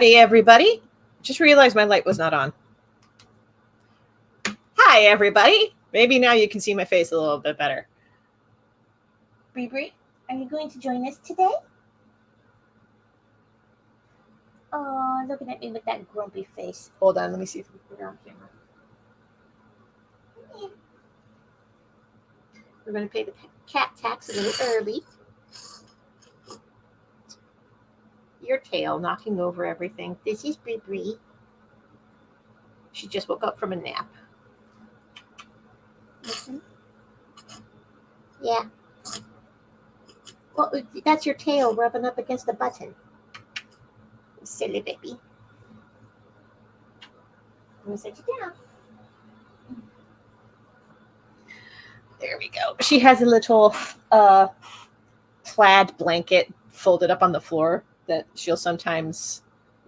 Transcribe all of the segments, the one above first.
Howdy, everybody. Just realized my light was not on. Hi, everybody. Maybe now you can see my face a little bit better. Bree, are you going to join us today? Oh, looking at me with that grumpy face. Hold on, let me see if we can put it on camera. Yeah. We're going to pay the cat tax a little early. Your tail knocking over everything. This is Bree. She just woke up from a nap. Mm-hmm. Yeah. Well, that's your tail rubbing up against the button. Silly baby. I'm going to set you down. There we go. She has a little plaid blanket folded up on the floor that she'll sometimes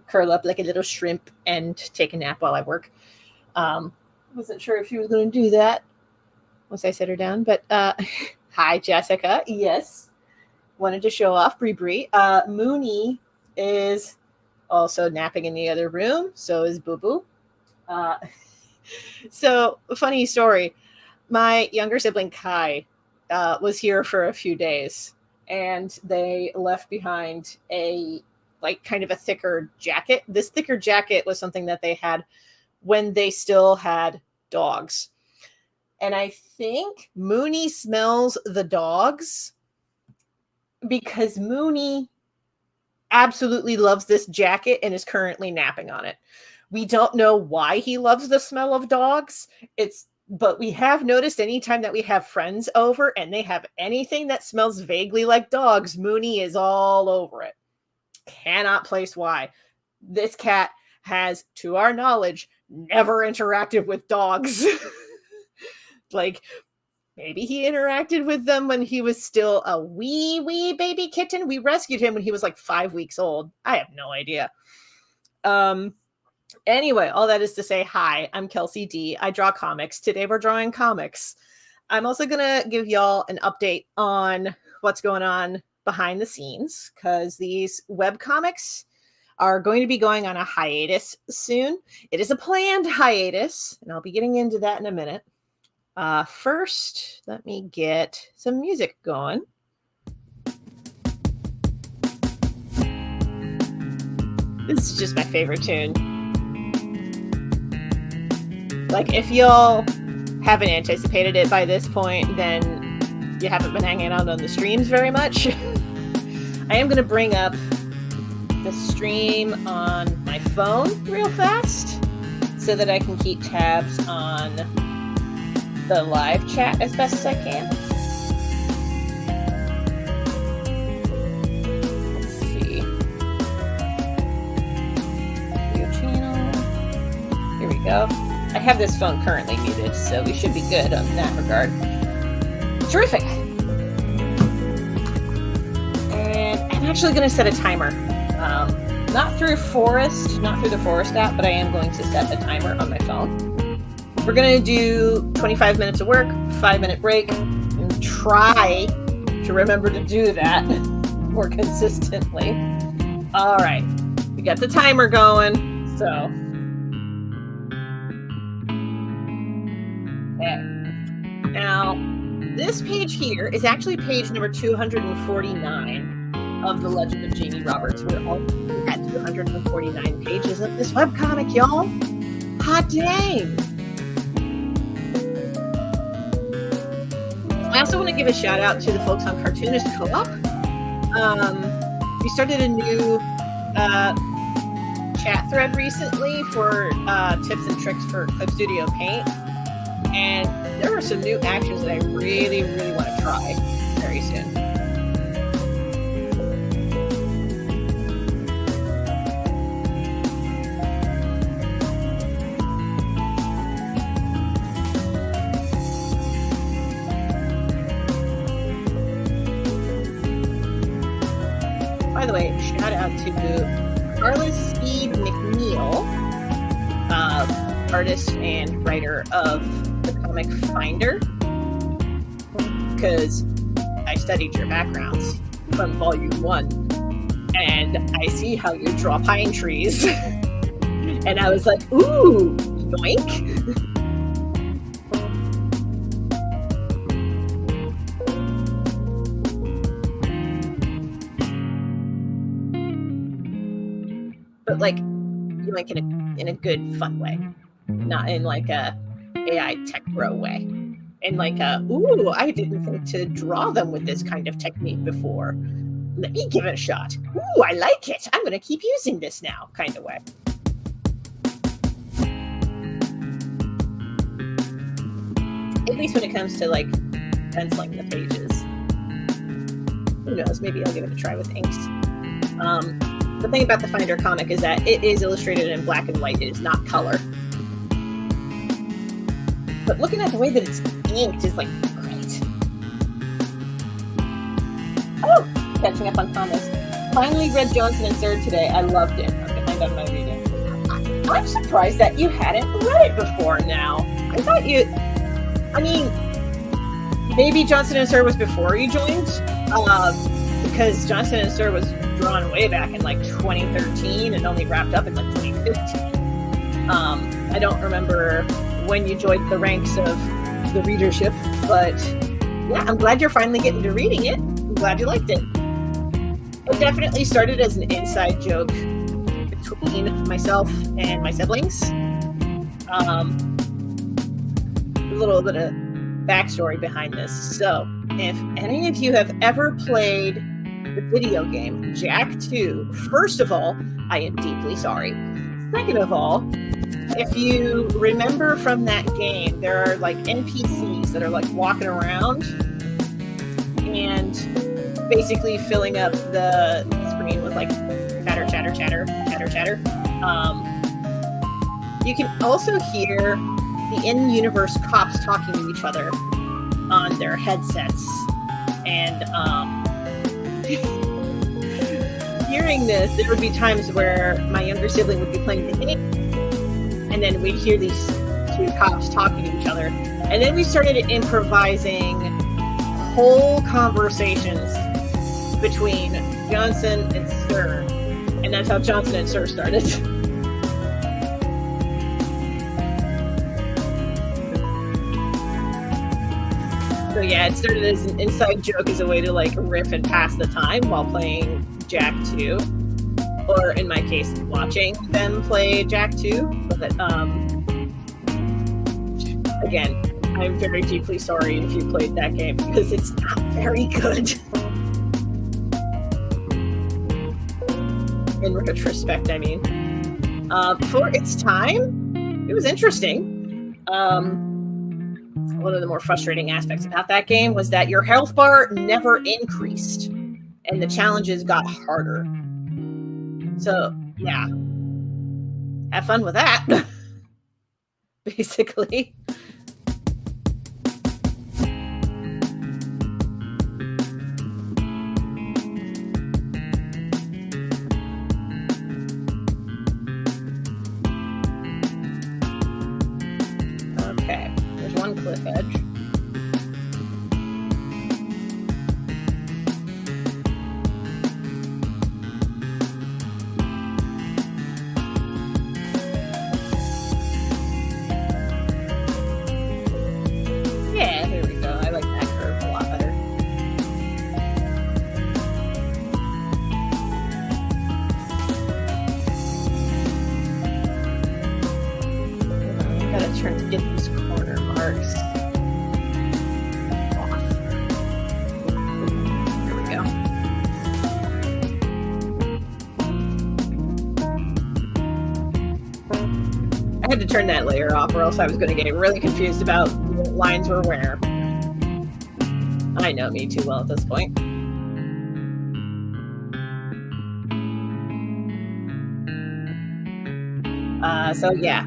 curl up like a little shrimp and take a nap while I work. Wasn't sure if she was going to do that once I set her down, but hi, Jessica. Yes. Wanted to show off Bree. Mooney is also napping in the other room. So is Boo Boo. So funny story. My younger sibling Kai was here for a few days, and they left behind a kind of a thicker jacket. This thicker jacket was something that they had when they still had dogs. And I think Mooney smells the dogs because Mooney absolutely loves this jacket and is currently napping on it. We don't know why he loves the smell of dogs. But we have noticed anytime that we have friends over and they have anything that smells vaguely like dogs, Mooney is all over it. Cannot place why. This cat has, to our knowledge, never interacted with dogs. Maybe he interacted with them when he was still a wee baby kitten. We rescued him when he was 5 weeks old. I have no idea. Anyway, all that is to say, hi, I'm Kelsey D. I draw comics. Today we're drawing comics. I'm also going to give y'all an update on what's going on behind the scenes because these webcomics are going to be going on a hiatus soon. It is a planned hiatus, and I'll be getting into that in a minute. First, let me get some music going. This is just my favorite tune. If y'all haven't anticipated it by this point, then you haven't been hanging out on the streams very much. I am going to bring up the stream on my phone real fast so that I can keep tabs on the live chat as best as I can. Let's see. Video channel. Here we go. I have this phone currently muted, so we should be good on that regard. Terrific. And I'm actually going to set a timer. Not through the Forest app, but I am going to set a timer on my phone. We're going to do 25 minutes of work, 5-minute break, and try to remember to do that more consistently. All right. We got the timer going, so... Now, this page here is actually page number 249 of The Legend of Jamie Roberts. We're all at 249 pages of this webcomic, y'all. Hot dang! I also want to give a shout out to the folks on Cartoonist Co-op. We started a new chat thread recently for tips and tricks for Clip Studio Paint. And there are some new actions that I really, really want to try very soon. By the way, shout out to Carlos Speed McNeil, artist and writer of the Comic Finder, because I studied your backgrounds from volume 1 and I see how you draw pine trees. And I was like, ooh, yoink. But like, yoink in a good, fun way. Not in like a AI tech bro way. And like ooh, I didn't think to draw them with this kind of technique before. Let me give it a shot. Ooh, I like it. I'm going to keep using this now kind of way. At least when it comes to like penciling the pages. Who knows? Maybe I'll give it a try with inks. The thing about the Finder comic is that it is illustrated in black and white. It is not color. But looking at the way that it's inked is like great. Oh, catching up on comments. Finally read Johnson and Sir today. I loved it. I'm behind on my reading. I'm surprised that you hadn't read it before now. I thought you... I mean, maybe Johnson and Sir was before you joined, because Johnson and Sir was drawn way back in like 2013 and only wrapped up in like 2015. I don't remember when you joined the ranks of the readership, but yeah, I'm glad you're finally getting to reading it. I'm glad you liked it. It definitely started as an inside joke between myself and my siblings. A little bit of backstory behind this. So, if any of you have ever played the video game Jak 2, first of all, I am deeply sorry. Second of all, if you remember from that game, there are like NPCs that are like walking around and basically filling up the screen with like chatter, chatter, chatter, chatter, chatter. You can also hear the in-universe cops talking to each other on their headsets. And hearing this, there would be times where my younger sibling would be playing the game, and then we'd hear these two cops talking to each other. And then we started improvising whole conversations between Johnson and Sir. And that's how Johnson and Sir started. So yeah, it started as an inside joke as a way to like riff and pass the time while playing Jak 2. Or in my case, watching them play Jak 2. But again, I'm very deeply sorry if you played that game because it's not very good. In retrospect, I mean. For its time, it was interesting. One of the more frustrating aspects about that game was that your health bar never increased and the challenges got harder. So, yeah. Have fun with that. Basically. Okay, there's one cliff edge. Yeah, there we go. I like that curve a lot better. Gotta try to get these corner marks off. There we go. I had to turn that layer off or else I was going to get really confused about what lines were where. I know me too well at this point. So yeah,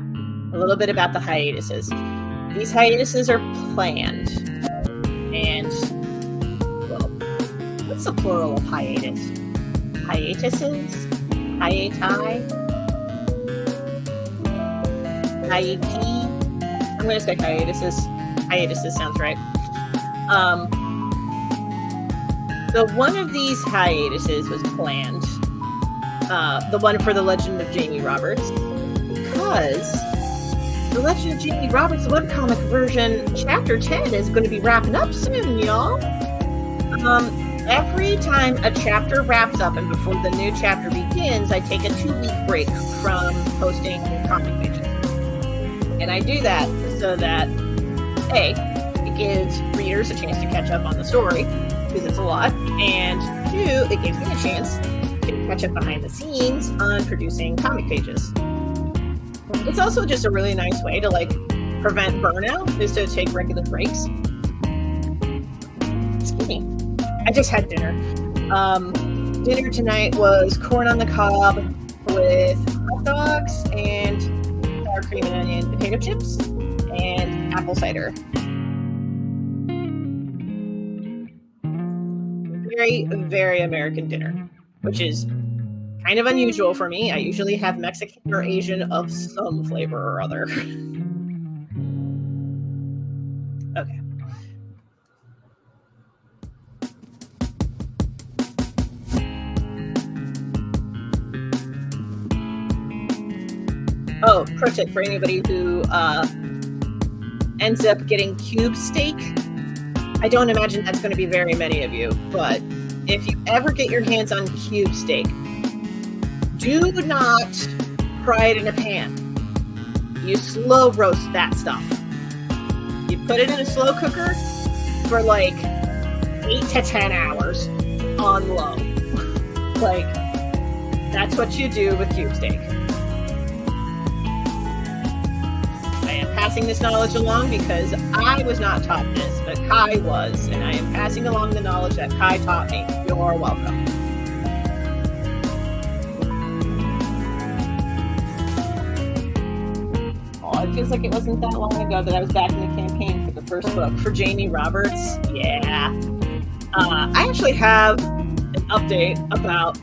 a little bit about the hiatuses. These hiatuses are planned. And, well, what's the plural of hiatus? Hiatuses? Hiati? Hiati? I'm going to say hiatuses. Hiatuses sounds right. So one of these hiatuses was planned the one for The Legend of Jamie Roberts, because The Legend of Jamie Roberts, the webcomic version, Chapter 10 is going to be wrapping up soon, y'all. Every time a chapter wraps up and before the new chapter begins, I take a 2-week break from posting comic pages. And I do that so that, A, it gives readers a chance to catch up on the story, because it's a lot, and 2, it gives me a chance to catch up behind the scenes on producing comic pages. It's also just a really nice way to, like, prevent burnout, is to take regular breaks. Excuse me. I just had dinner. Dinner tonight was corn on the cob with hot dogs and sour cream and onion potato chips and apple cider. Very, very American dinner, which is kind of unusual for me. I usually have Mexican or Asian of some flavor or other. Okay. Oh, pro tip for anybody who ends up getting cube steak. I don't imagine that's going to be very many of you, but if you ever get your hands on cube steak, do not fry it in a pan. You slow roast that stuff. You put it in a slow cooker for like 8 to 10 hours on low. Like, that's what you do with cube steak. I am passing this knowledge along because I was not taught this, but Kai was, and I am passing along the knowledge that Kai taught me. You're welcome. Oh, it feels like it wasn't that long ago that I was back in the campaign for the first book for Jamie Roberts. Yeah. I actually have an update about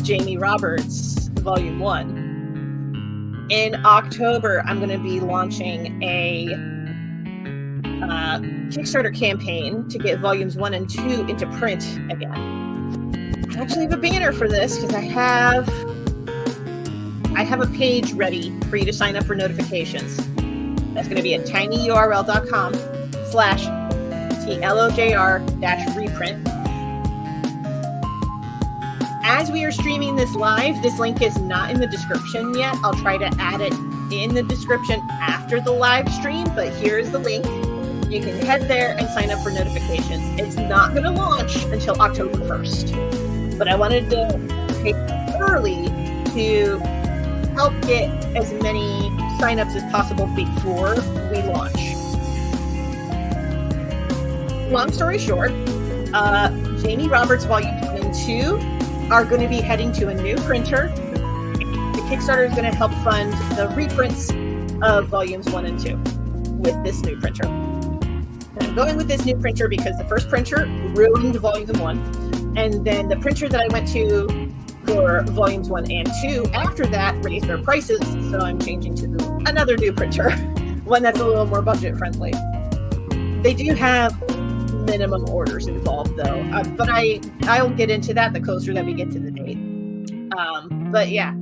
Jamie Roberts Volume 1. In October, I'm going to be launching a Kickstarter campaign to get Volumes 1 and 2 into print again. I actually have a banner for this because I have a page ready for you to sign up for notifications. That's going to be at tinyurl.com/TLOJR-reprint. As we are streaming this live, this link is not in the description yet. I'll try to add it in the description after the live stream, but here's the link. You can head there and sign up for notifications. It's not going to launch until October 1st, but I wanted to take it early to help get as many signups as possible before we launch. Long story short, Jamie Roberts Volume 1 and 2 are going to be heading to a new printer. The Kickstarter is going to help fund the reprints of Volumes 1 and 2 with this new printer. And I'm going with this new printer because the first printer ruined Volume 1, and then the printer that I went to for Volumes 1 and 2 after that raised their prices, so I'm changing to another new printer, one that's a little more budget friendly. They do have minimum orders involved though, but I'll get into that the closer that we get to the date. But yeah,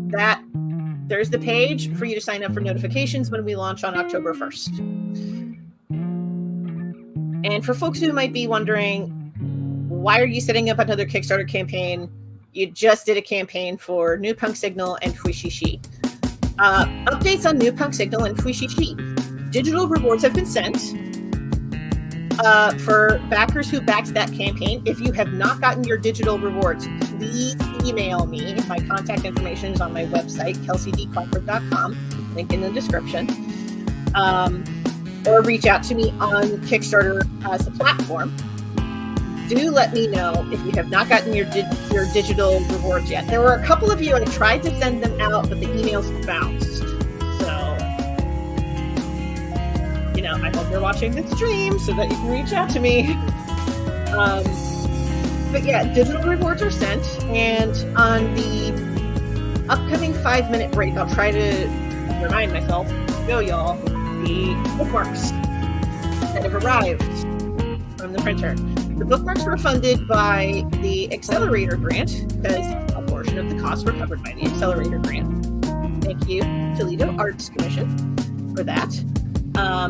there's the page for you to sign up for notifications when we launch on October 1st. And for folks who might be wondering, why are you setting up another Kickstarter campaign? You just did a campaign for New Punk Signal and Fuishishi. Updates on New Punk Signal and Fuishishi. Digital rewards have been sent. For backers who backed that campaign, if you have not gotten your digital rewards, please email me. My contact information is on my website, kelseydclarkford.com, link in the description. Or reach out to me on Kickstarter as a platform. Do let me know if you have not gotten your digital rewards yet. There were a couple of you, I tried to send them out, but the emails bounced. So, I hope you're watching this stream so that you can reach out to me. But yeah, digital rewards are sent, and on the upcoming 5-minute break, I'll try to remind myself, go y'all, the bookmarks that have arrived from the printer. The bookmarks were funded by the Accelerator grant because a portion of the costs were covered by the Accelerator grant. Thank you, Toledo Arts Commission, for that. I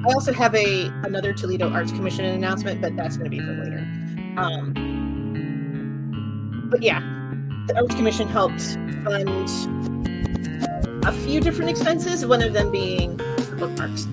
also have another Toledo Arts Commission announcement, but that's going to be for later. But yeah, the Arts Commission helped fund a few different expenses, one of them being the bookmarks.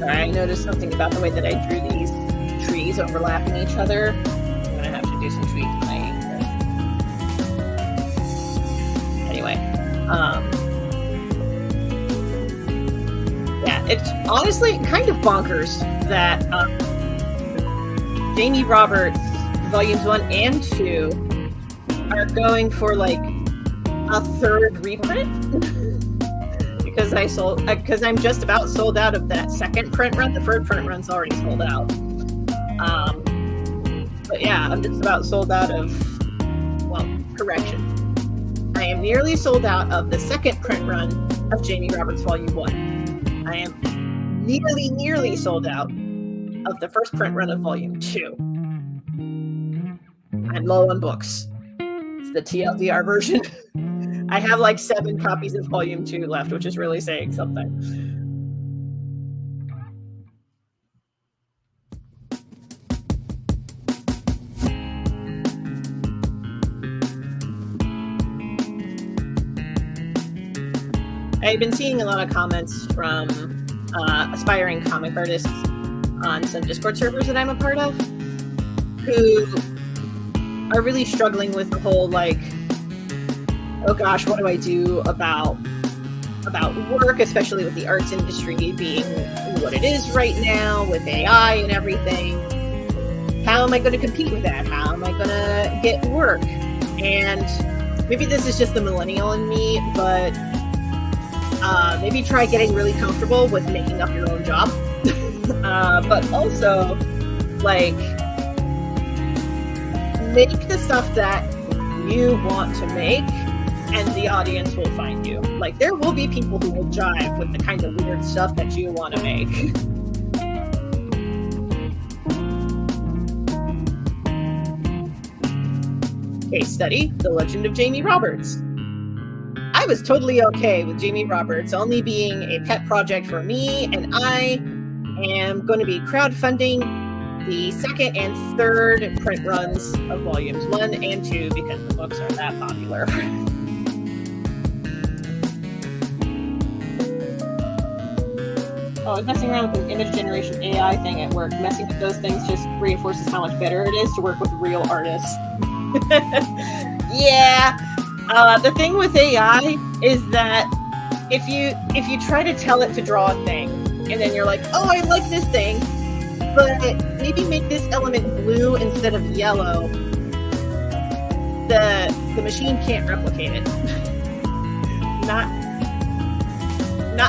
I noticed something about the way that I drew these trees overlapping each other. I'm going to have to do some tweaks. Anyway. Yeah, it's honestly kind of bonkers that Jamie Roberts Volumes 1 and 2 are going for like a third reprint. Because I'm just about sold out of that second print run. The third print run's already sold out. But yeah, I'm just about sold out of, well, correction. I am nearly sold out of the second print run of Jamie Roberts Volume 1. I am nearly sold out of the first print run of Volume 2. I'm low on books. It's the TLDR version. I have like 7 copies of Volume 2 left, which is really saying something. I've been seeing a lot of comments from aspiring comic artists on some Discord servers that I'm a part of, who are really struggling with the whole, like, oh gosh, what do I do about work, especially with the arts industry being what it is right now, with AI and everything? How am I going to compete with that? How am I going to get work? And maybe this is just the millennial in me, but maybe try getting really comfortable with making up your own job. But also, like, make the stuff that you want to make, and the audience will find you. Like, there will be people who will jive with the kind of weird stuff that you want to make. Case study, The Legend of Jamie Roberts. I was totally okay with Jamie Roberts only being a pet project for me, and I am going to be crowdfunding the second and third print runs of Volumes 1 and 2 because the books are that popular. Oh, I was messing around with an image generation AI thing at work. Messing with those things just reinforces how much better it is to work with real artists. Yeah. The thing with AI is that if you try to tell it to draw a thing, and then you're like, oh, I like this thing, but maybe make this element blue instead of yellow, the machine can't replicate it. Not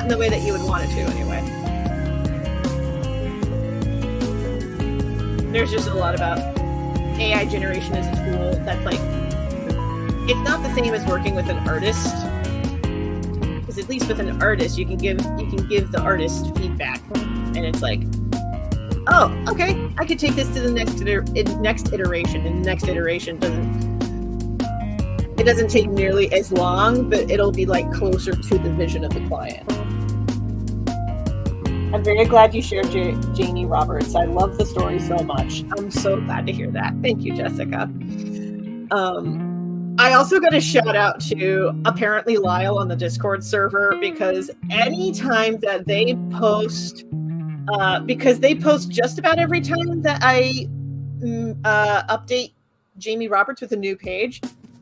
in the way that you would want it to, anyway. There's just a lot about AI generation as a tool that's like, it's not the same as working with an artist, because at least with an artist you can give the artist feedback, and it's like, oh, okay, I could take this to the next iteration, and the next iteration doesn't take nearly as long, but it'll be like closer to the vision of the client. I'm very glad you shared Jamie Roberts. I love the story so much. I'm so glad to hear that. Thank you, Jessica. I also got a shout out to apparently Lyle on the Discord server, because anytime that they post, because they post just about every time that I update Jamie Roberts with a new page,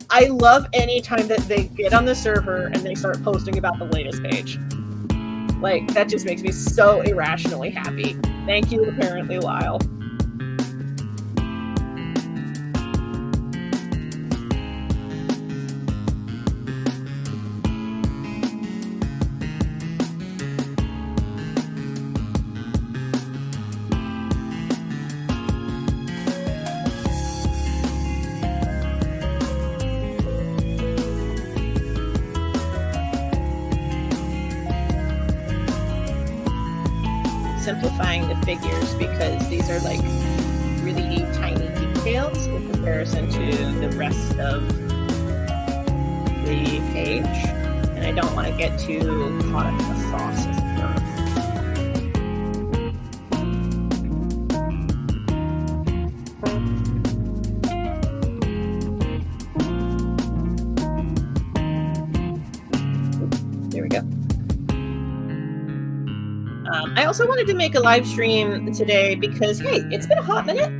I love any time that they get on the server and they start posting about the latest page. Like, that just makes me so irrationally happy. Thank you, apparently Lyle. simplifying the figures because these are like really tiny details in comparison to the rest of the page, and I don't want to get too caught up in the sauce, as it were. There we go. I also wanted to make a live stream today because, hey, it's been a hot minute.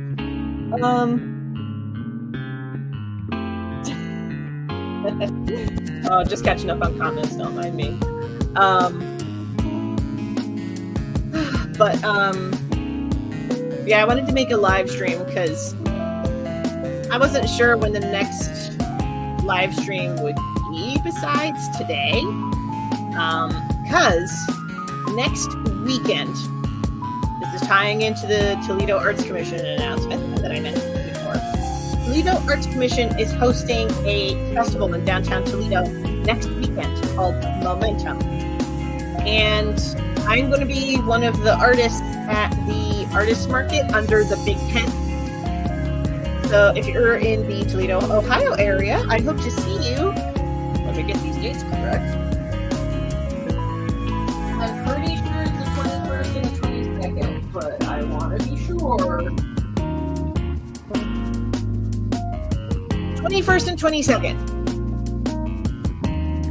Oh, just catching up on comments, don't mind me. Yeah, I wanted to make a live stream because I wasn't sure when the next live stream would be besides today. Because next weekend, this is tying into the Toledo Arts Commission announcement that I mentioned before. Toledo Arts Commission is hosting a festival in downtown Toledo next weekend called Momentum. And I'm going to be one of the artists at the artist market under the big tent. So if you're in the Toledo, Ohio area, I hope to see you. Let me get these dates correct. I'm pretty sure it's the 21st and the 22nd, but I want to be sure. 21st and 22nd.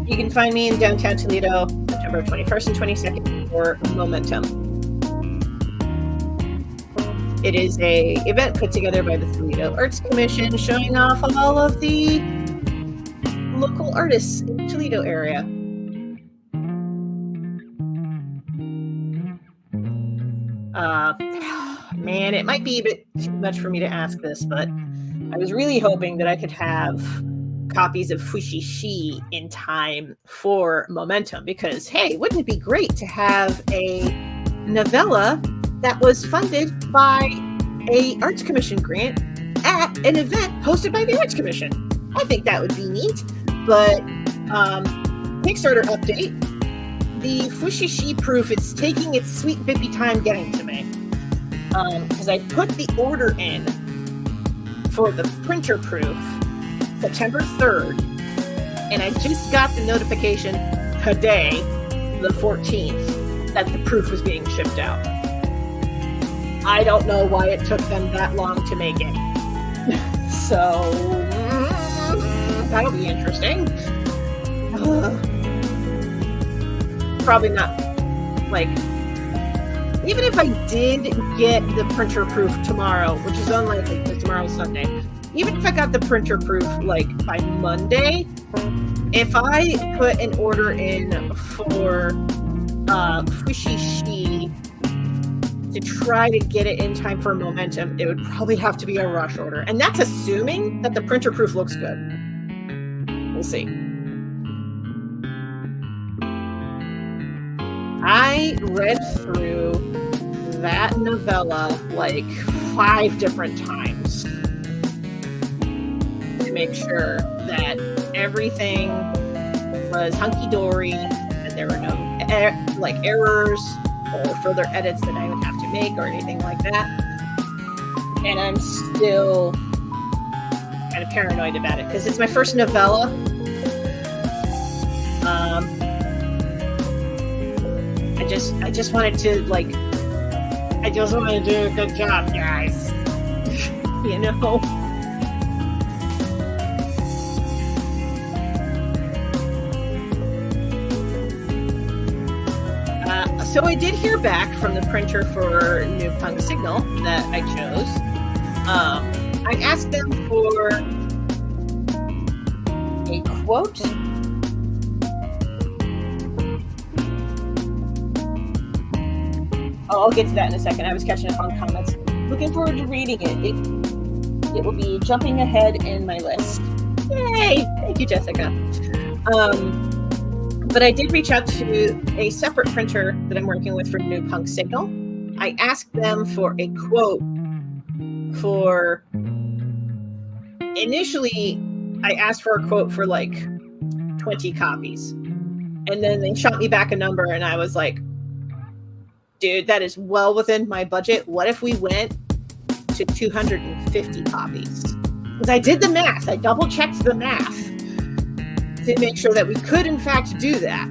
You can find me in downtown Toledo, September 21st and 22nd for Momentum. It is a event put together by the Toledo Arts Commission showing off all of the local artists in the Toledo area. Man, it might be a bit too much for me to ask this, but I was really hoping that I could have copies of Fushishi in time for Momentum because, hey, wouldn't it be great to have a novella that was funded by a Arts Commission grant at an event hosted by the Arts Commission? I think that would be neat. But Kickstarter update, the Fushishi proof, it's taking its sweet bippy time getting to me. Because I put the order in for the printer proof September 3rd, and I just got the notification today, the 14th, that the proof was being shipped out. I don't know why it took them that long to make it. So, that'll be interesting. Probably not, like, even if I did get the printer proof tomorrow, which is unlikely because tomorrow's Sunday, even if I got the printer proof, like, by Monday, if I put an order in for Fushishi to try to get it in time for Momentum, it would probably have to be a rush order. And that's assuming that the printer proof looks good. We'll see. I read through that novella like 5 different times to make sure that everything was hunky-dory, that there were no errors or further edits that I would have to make or anything like that. And I'm still kind of paranoid about it because it's my first novella. I just wanted to, like, I just want to do a good job, guys. You know? So I did hear back from the printer for New Punk Signal that I chose. I asked them for a quote. I'll get to that in a second. I was catching up on comments. Looking forward to reading it. It will be jumping ahead in my list. Yay! Thank you, Jessica. But I did reach out to a separate printer that I'm working with for New Punk Signal. I asked them for a quote for... Initially, I asked for a quote for like 20 copies. And then they shot me back a number and I was like, dude, that is well within my budget. What if we went to 250 copies? Because I did the math. I double checked the math to make sure that we could, in fact, do that.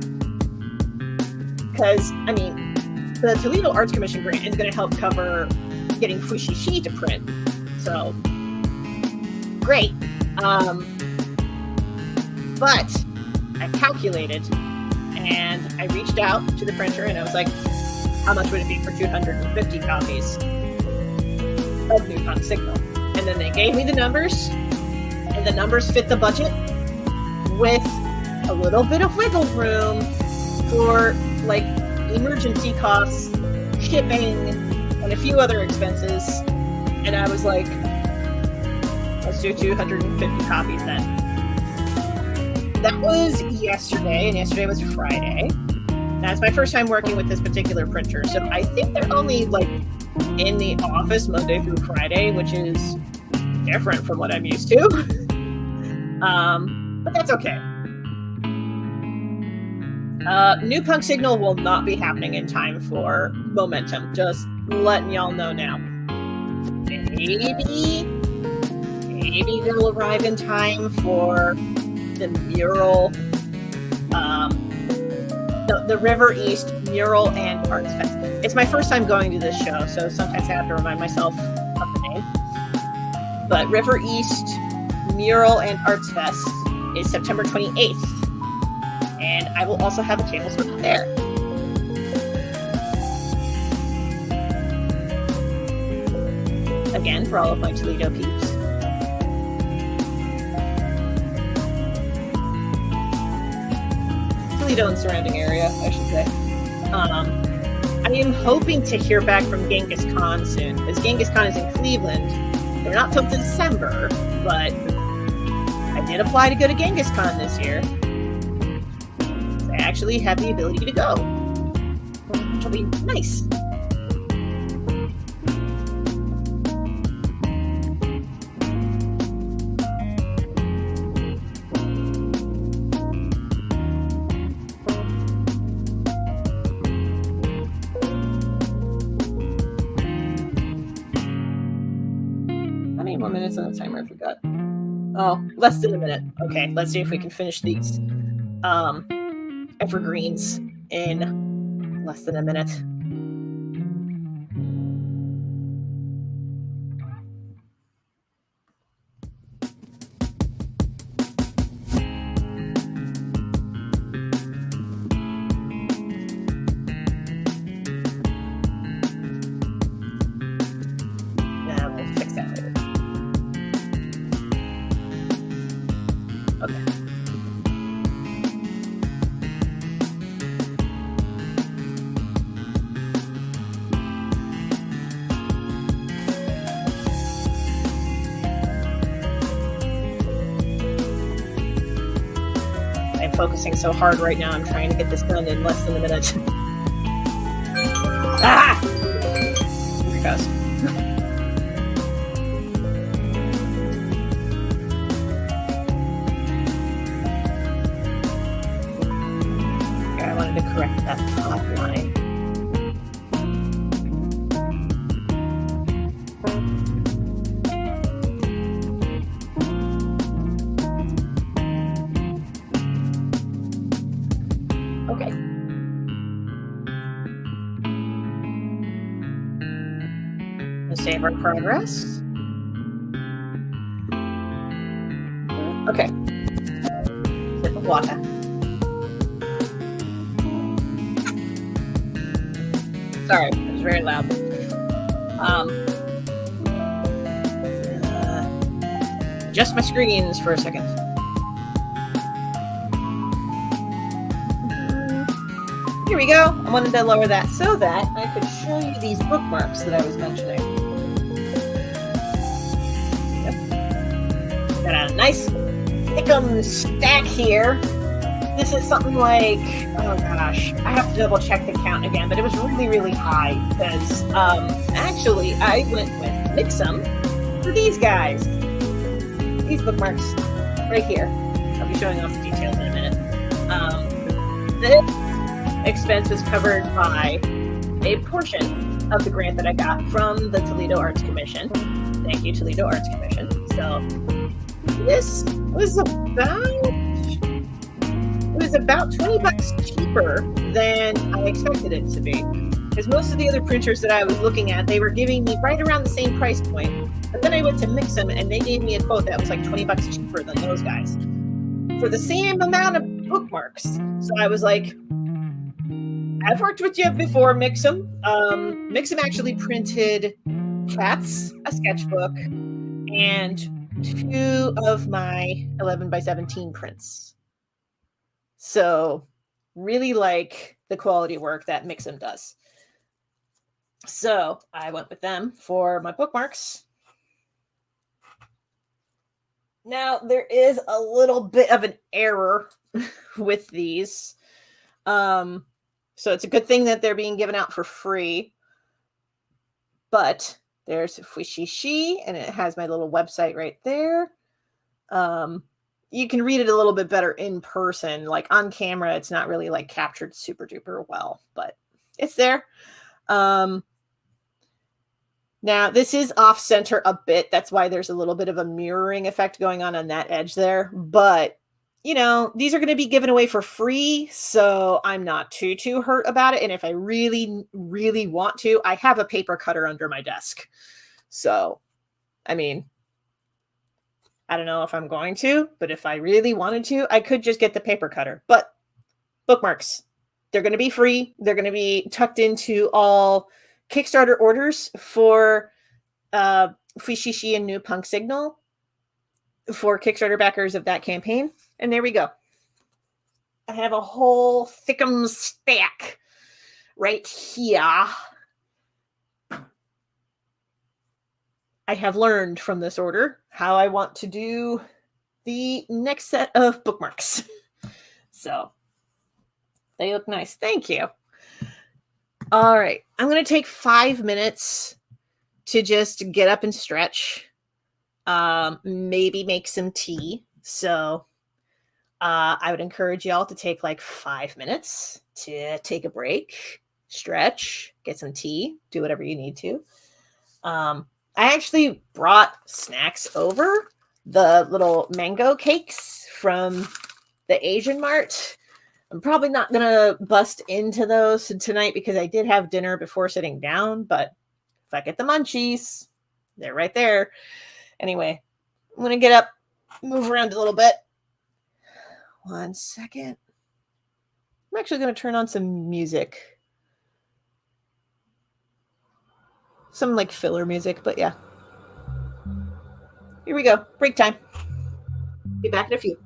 Because, I mean, the Toledo Arts Commission grant is going to help cover getting Fushishi to print. So, great. But I calculated, and I reached out to the printer, and I was like, how much would it be for 250 copies of New Punk Signal? And then they gave me the numbers, and the numbers fit the budget with a little bit of wiggle room for, like, emergency costs, shipping, and a few other expenses. And I was like, let's do 250 copies then. That was yesterday, and yesterday was Friday. That's my first time working with this particular printer, so I think they're only, like, in the office Monday through Friday, which is different from what I'm used to. But that's okay. New Punk Signal will not be happening in time for Momentum. Just letting y'all know now. Maybe they'll arrive in time for the mural, the River East Mural and Arts Fest. It's my first time going to this show, so sometimes I have to remind myself of the name. But River East Mural and Arts Fest is September 28th. And I will also have a table spot there. Again, for all of my Toledo peeps. Toledo and surrounding area, I should say. I am hoping to hear back from Genghis Khan soon, because Genghis Khan is in Cleveland. They're not till December, but I did apply to go to Genghis Khan this year. I actually have the ability to go, which will be nice. How many more minutes on the timer? I forgot. Oh, less than a minute. Okay, let's see if we can finish these evergreens in less than a minute. Yeah, we'll fix that later. Okay. Focusing so hard right now. I'm trying to get this done in less than a minute. Ah! Here it goes. Okay, I wanted to correct that top line. Save our progress. Okay. Sip of water. Sorry, it was very loud. Adjust my screens for a second. Here we go. I wanted to lower that so that I could show you these bookmarks that I was mentioning. Got a nice thickum stack here. This is something like, oh gosh, I have to double check the count again, but it was really, really high because actually I went with Mixum for these guys. These bookmarks right here. I'll be showing off the details in a minute. This expense was covered by a portion of the grant that I got from the Toledo Arts Commission. Thank you, Toledo Arts Commission. So this was about $20 cheaper than I expected it to be. Because most of the other printers that I was looking at, they were giving me right around the same price point. But then I went to mix them, and they gave me a quote that was like $20 cheaper than those guys for the same amount of bookmarks. So I was like, I've worked with you before, Mix'em. Mix'em actually printed Cats, a sketchbook, and 2 of my 11x17 prints. So really like the quality work that Mix'em does. So I went with them for my bookmarks. Now there is a little bit of an error with these. So it's a good thing that they're being given out for free. But there's Fushishi, and it has my little website right there. You can read it a little bit better in person. Like on camera, it's not really like captured super duper well, but it's there. Now, this is off-center a bit. That's why there's a little bit of a mirroring effect going on that edge there. But, you know, these are going to be given away for free, so I'm not too hurt about it. And if I really, really want to, I have a paper cutter under my desk. So, I mean, I don't know if I'm going to, but if I really wanted to, I could just get the paper cutter. But bookmarks, they're going to be free. They're going to be tucked into all Kickstarter orders for Fushishi and New Punk Signal for Kickstarter backers of that campaign. And there we go. I have a whole thickum stack right here. I have learned from this order how I want to do the next set of bookmarks. So they look nice. Thank you. All right, I'm going to take 5 minutes to just get up and stretch, maybe make some tea. So I would encourage y'all to take like 5 minutes to take a break, stretch, get some tea, do whatever you need to. I actually brought snacks over, the little mango cakes from the Asian Mart. I'm probably not going to bust into those tonight because I did have dinner before sitting down, but if I get the munchies, they're right there. Anyway, I'm going to get up, move around a little bit. 1 second. I'm actually going to turn on some music. Some like filler music, but yeah. Here we go. Break time. Be back in a few.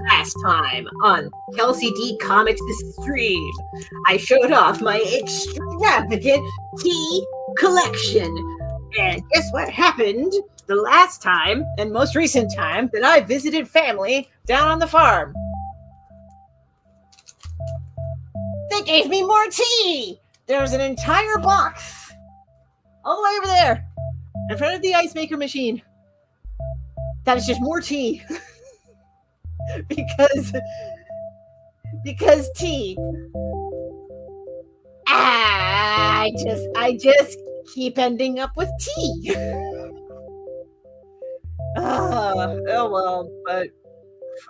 Last time on Kelsey D Comics' stream, I showed off my extravagant tea collection. And guess what happened the last time and most recent time that I visited family down on the farm? They gave me more tea! There's an entire box all the way over there in front of the ice maker machine. That is just more tea. because tea. I just keep ending up with tea. Oh well, but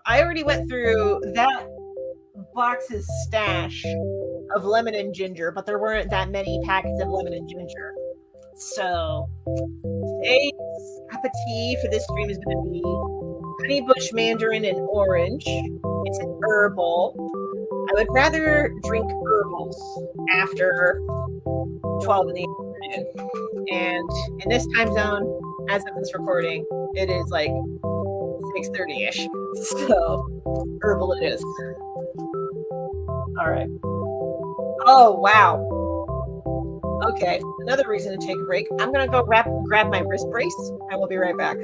I already went through that box's stash of lemon and ginger, but there weren't that many packets of lemon and ginger. So today's cup of tea for this stream is going to be honey bush mandarin and orange. It's an herbal. I would rather drink herbals after 12 in the afternoon. And in this time zone, as of this recording, it is like 6:30-ish. So herbal it is. All right. Oh, wow. Okay, another reason to take a break. I'm going to go grab my wrist brace. I will be right back.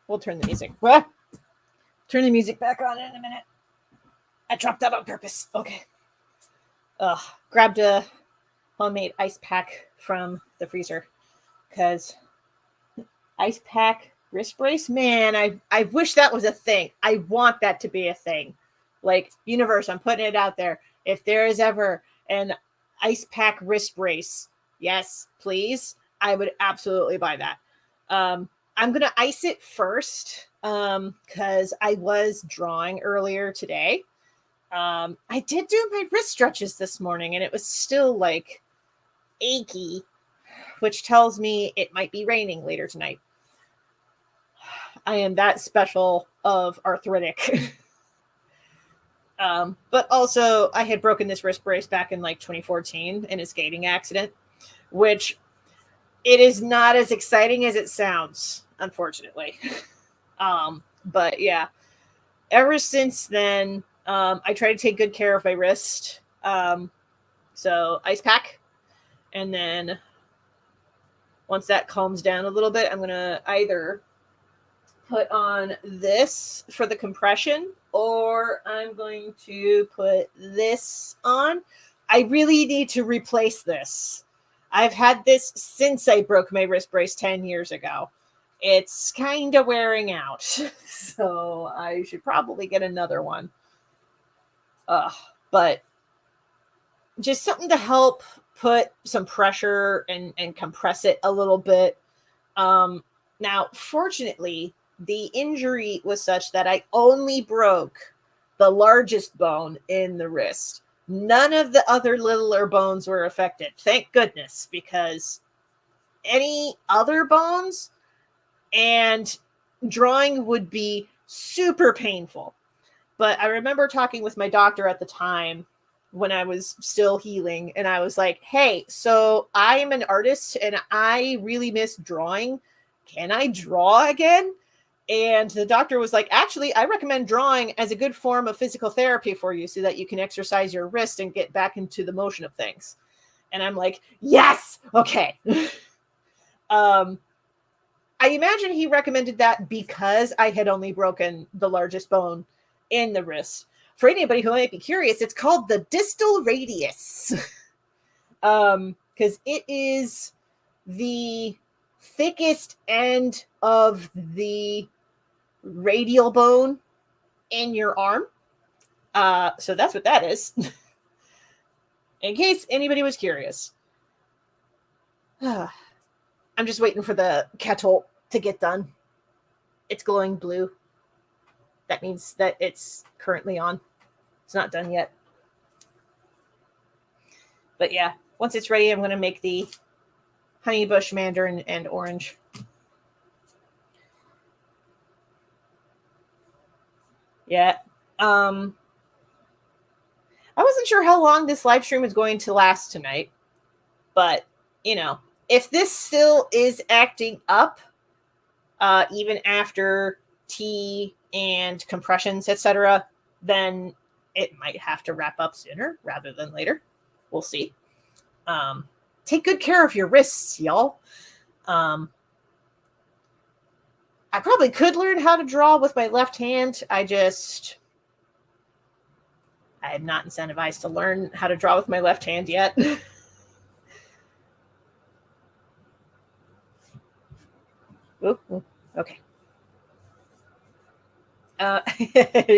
We'll turn the music. What? Turn the music back on in a minute. I dropped that on purpose. Okay. Grabbed a homemade ice pack from the freezer because ice pack wrist brace, man, I wish that was a thing. I want that to be a thing. Like, universe, I'm putting it out there. If there is ever an ice pack wrist brace, yes, please, I would absolutely buy that. I'm going to ice it first because I was drawing earlier today. I did do my wrist stretches this morning and it was still like achy, which tells me it might be raining later tonight. I am that special of arthritic. But also I had broken this wrist brace back in like 2014 in a skating accident, which it is not as exciting as it sounds, unfortunately. But yeah, ever since then, I try to take good care of my wrist. So ice pack. And then once that calms down a little bit, I'm going to either put on this for the compression or I'm going to put this on. I really need to replace this. I've had this since I broke my wrist brace 10 years ago. It's kind of wearing out. So I should probably get another one. But just something to help put some pressure and compress it a little bit. Now, fortunately, the injury was such that I only broke the largest bone in the wrist. None of the other littler bones were affected. Thank goodness, because any other bones, And drawing would be super painful. But I remember talking with my doctor at the time when I was still healing, and I was like, hey, so I am an artist and I really miss drawing. Can I draw again? And the doctor was like, actually, I recommend drawing as a good form of physical therapy for you so that you can exercise your wrist and get back into the motion of things. And I'm like, yes, okay. I imagine he recommended that because I had only broken the largest bone in the wrist. For anybody who might be curious, it's called the distal radius. Because it is the thickest end of the radial bone in your arm. So that's what that is. In case anybody was curious. I'm just waiting for the kettle to get done. It's glowing blue. That means that it's currently on. It's not done yet. But yeah, once it's ready, I'm going to make the honeybush mandarin and orange. Yeah. I wasn't sure how long this live stream was going to last tonight, but you know, if this still is acting up, even after tea and compressions, etc., then it might have to wrap up sooner rather than later. We'll see. Take good care of your wrists, y'all. I probably could learn how to draw with my left hand. I am not incentivized to learn how to draw with my left hand yet. Ooh, okay.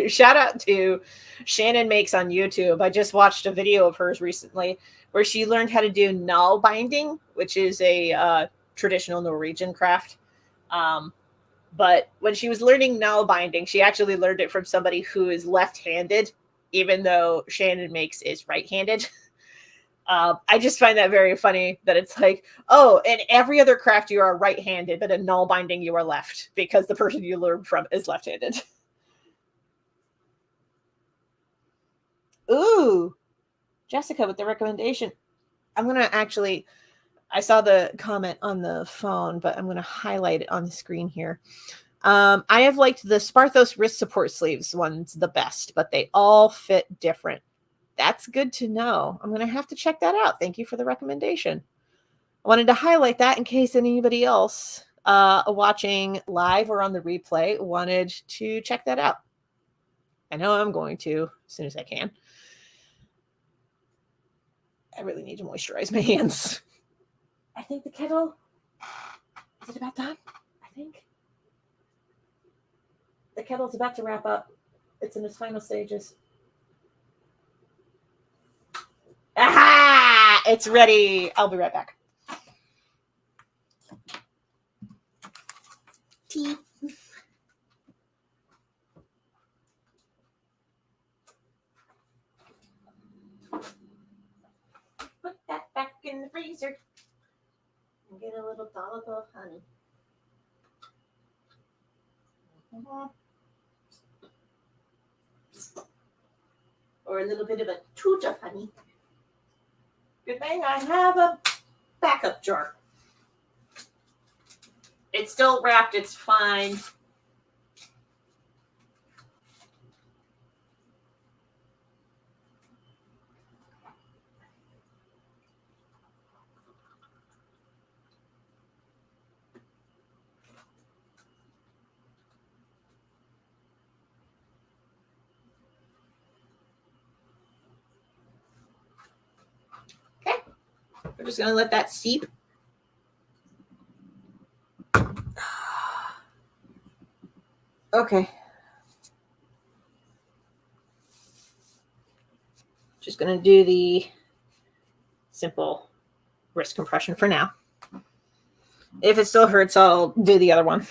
Shout out to Shannon Makes on YouTube. I just watched a video of hers recently where she learned how to do null binding, which is a traditional Norwegian craft. But when she was learning null binding, she actually learned it from somebody who is left-handed, even though Shannon Makes is right-handed. I just find that very funny that it's like, oh, in every other craft you are right-handed, but in null binding you are left because the person you learned from is left-handed. Ooh, Jessica with the recommendation. I'm going to actually, I saw the comment on the phone, but I'm going to highlight it on the screen here. I have liked the Sparthos wrist support sleeves ones the best, but they all fit different. That's good to know. I'm going to have to check that out. Thank you for the recommendation. I wanted to highlight that in case anybody else watching live or on the replay wanted to check that out. I know I'm going to as soon as I can. I really need to moisturize my hands. I think the kettle, is it about done? I think. The kettle's about to wrap up. It's in its final stages. Aha! It's ready. I'll be right back. Tea. Put that back in the freezer and get a little dollop of honey. Or a little bit of a toot of honey. Good thing I have a backup jar. It's still wrapped, it's fine. Okay, we're just gonna let that steep. Okay. Just going to do the simple wrist compression for now. If it still hurts, I'll do the other one.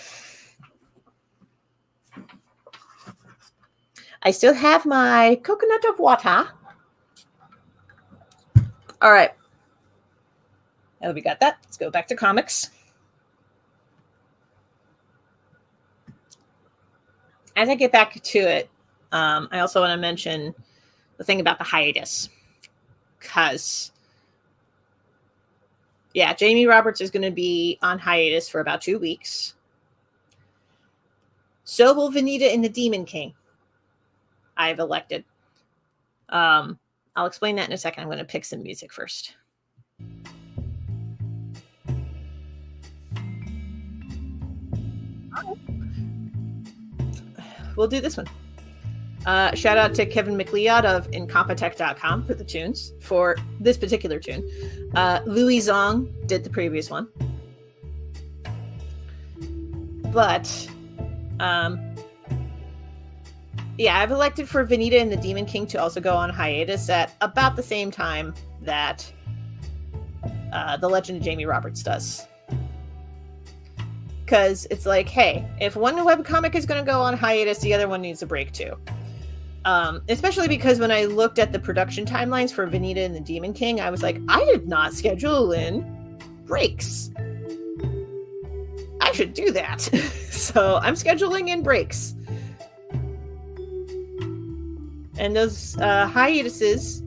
I still have my coconut of water. All right. Now that we got that, let's go back to comics. as I get back to it, I also want to mention the thing about the hiatus. Because, yeah, Jamie Roberts is going to be on hiatus for about 2 weeks. So will Vanita and the Demon King. I've elected. I'll explain that in a second. I'm going to pick some music first. We'll do this one. Shout out to Kevin McLeod of Incompetech.com for the tunes for this particular tune. Louis Zong did the previous one. But, yeah, I've elected for Vanita and the Demon King to also go on hiatus at about the same time that The Legend of Jamie Roberts does. Because it's like, hey, if one webcomic is going to go on hiatus, the other one needs a break too. Especially because when I looked at the production timelines for Vanita and the Demon King, I was like, I did not schedule in breaks. I should do that. So I'm scheduling in breaks. And those hiatuses,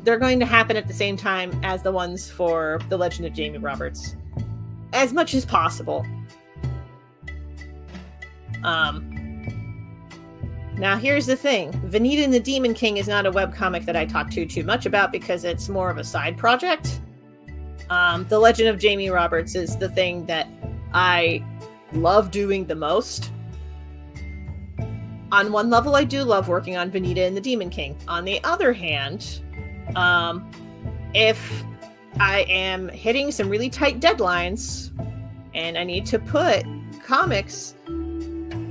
they're going to happen at the same time as the ones for The Legend of Jamie Roberts. As much as possible. Now here's the thing. Vanita and the Demon King is not a webcomic that I talk too much about because it's more of a side project. The Legend of Jamie Roberts is the thing that I love doing the most. On one level, I do love working on Vanita and the Demon King. On the other hand, if I am hitting some really tight deadlines and I need to put comics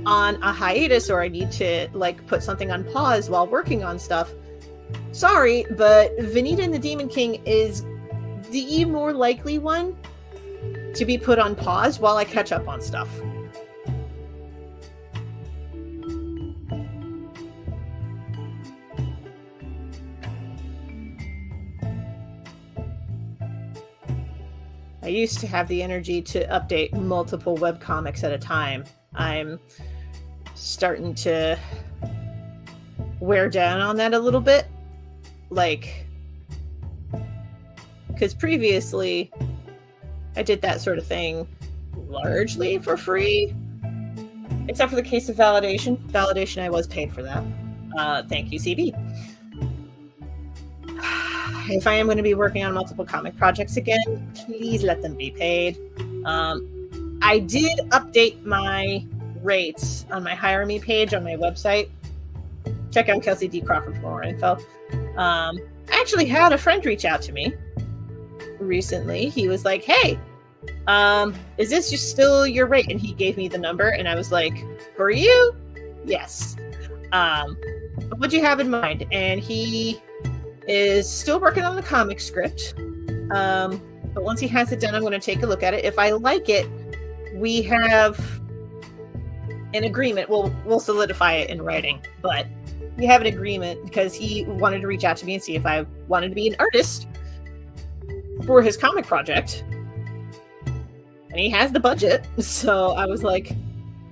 on a hiatus or I need to like put something on pause while working on stuff, sorry, but Vanita and the Demon King is the more likely one to be put on pause while I catch up on stuff. I used to have the energy to update multiple webcomics at a time. I'm starting to wear down on that a little bit. Like, because previously I did that sort of thing largely for free. Except for the case of Validation. Validation, I was paid for that. Thank you, CB. If I am going to be working on multiple comic projects again, please let them be paid. I did update my rates on my Hire Me page on my website. Check out Kelsey D. Crawford for more info. I actually had a friend reach out to me recently. He was like, hey, is this just still your rate? And he gave me the number, and I was like, for you? Yes. What'd you have in mind? And he is still working on the comic script. But once he has it done, I'm going to take a look at it. If I like it, we have an agreement. We'll solidify it in writing, but we have an agreement because he wanted to reach out to me and see if I wanted to be an artist for his comic project. And he has the budget. So I was like,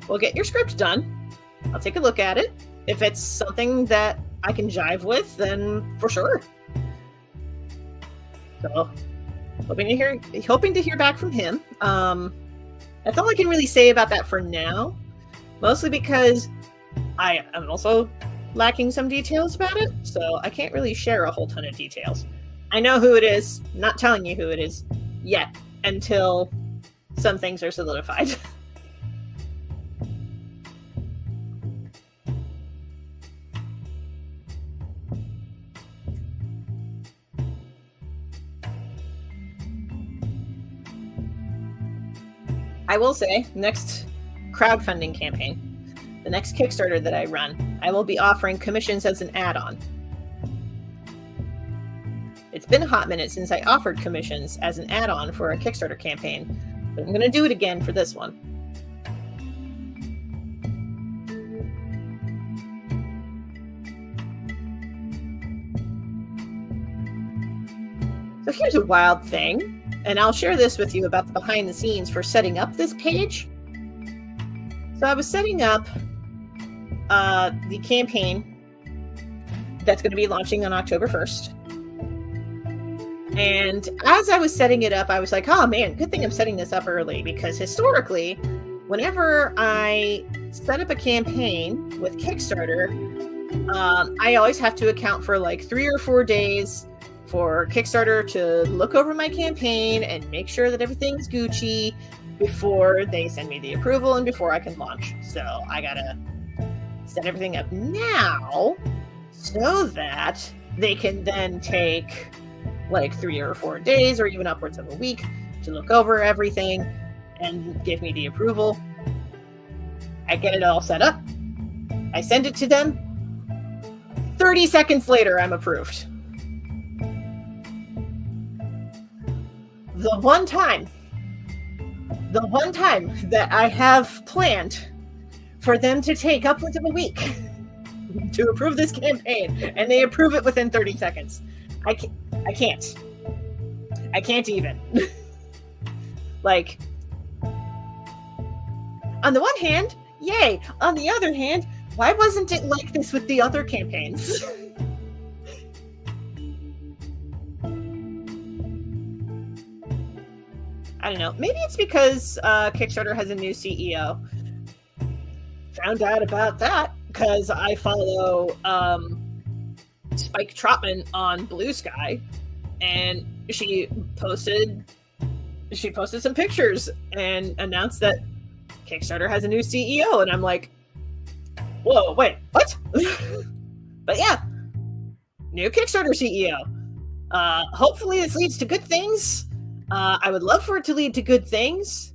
well, get your script done. I'll take a look at it. If it's something that I can jive with, then for sure. So, hoping to hear back from him. That's all I can really say about that for now. Mostly because I am also lacking some details about it, so I can't really share a whole ton of details. I know who it is, not telling you who it is yet, until some things are solidified. I will say, next crowdfunding campaign, the next Kickstarter that I run, I will be offering commissions as an add-on. It's been a hot minute since I offered commissions as an add-on for a Kickstarter campaign, but I'm going to do it again for this one. So here's a wild thing. and I'll share this with you about the behind the scenes for setting up this page. So I was setting up the campaign that's going to be launching on October 1st. And as I was setting it up, I was like, oh man, good thing I'm setting this up early, because historically, whenever I set up a campaign with Kickstarter, I always have to account for like 3 or 4 days for Kickstarter to look over my campaign and make sure that everything's Gucci before they send me the approval and before I can launch. So I gotta set everything up now so that they can then take like 3 or 4 days or even upwards of a week to look over everything and give me the approval. I get it all set up. I send it to them. 30 seconds later, I'm approved. The one time that I have planned for them to take upwards of a week to approve this campaign, and they approve it within 30 seconds. I can't even. Like, on the one hand, yay. On the other hand, why wasn't it like this with the other campaigns? I don't know. Maybe it's because Kickstarter has a new CEO. Found out about that because I follow Spike Trotman on Blue Sky, and she posted some pictures and announced that Kickstarter has a new CEO, and I'm like, whoa, wait, what? But yeah, new Kickstarter CEO. Hopefully this leads to good things. I would love for it to lead to good things,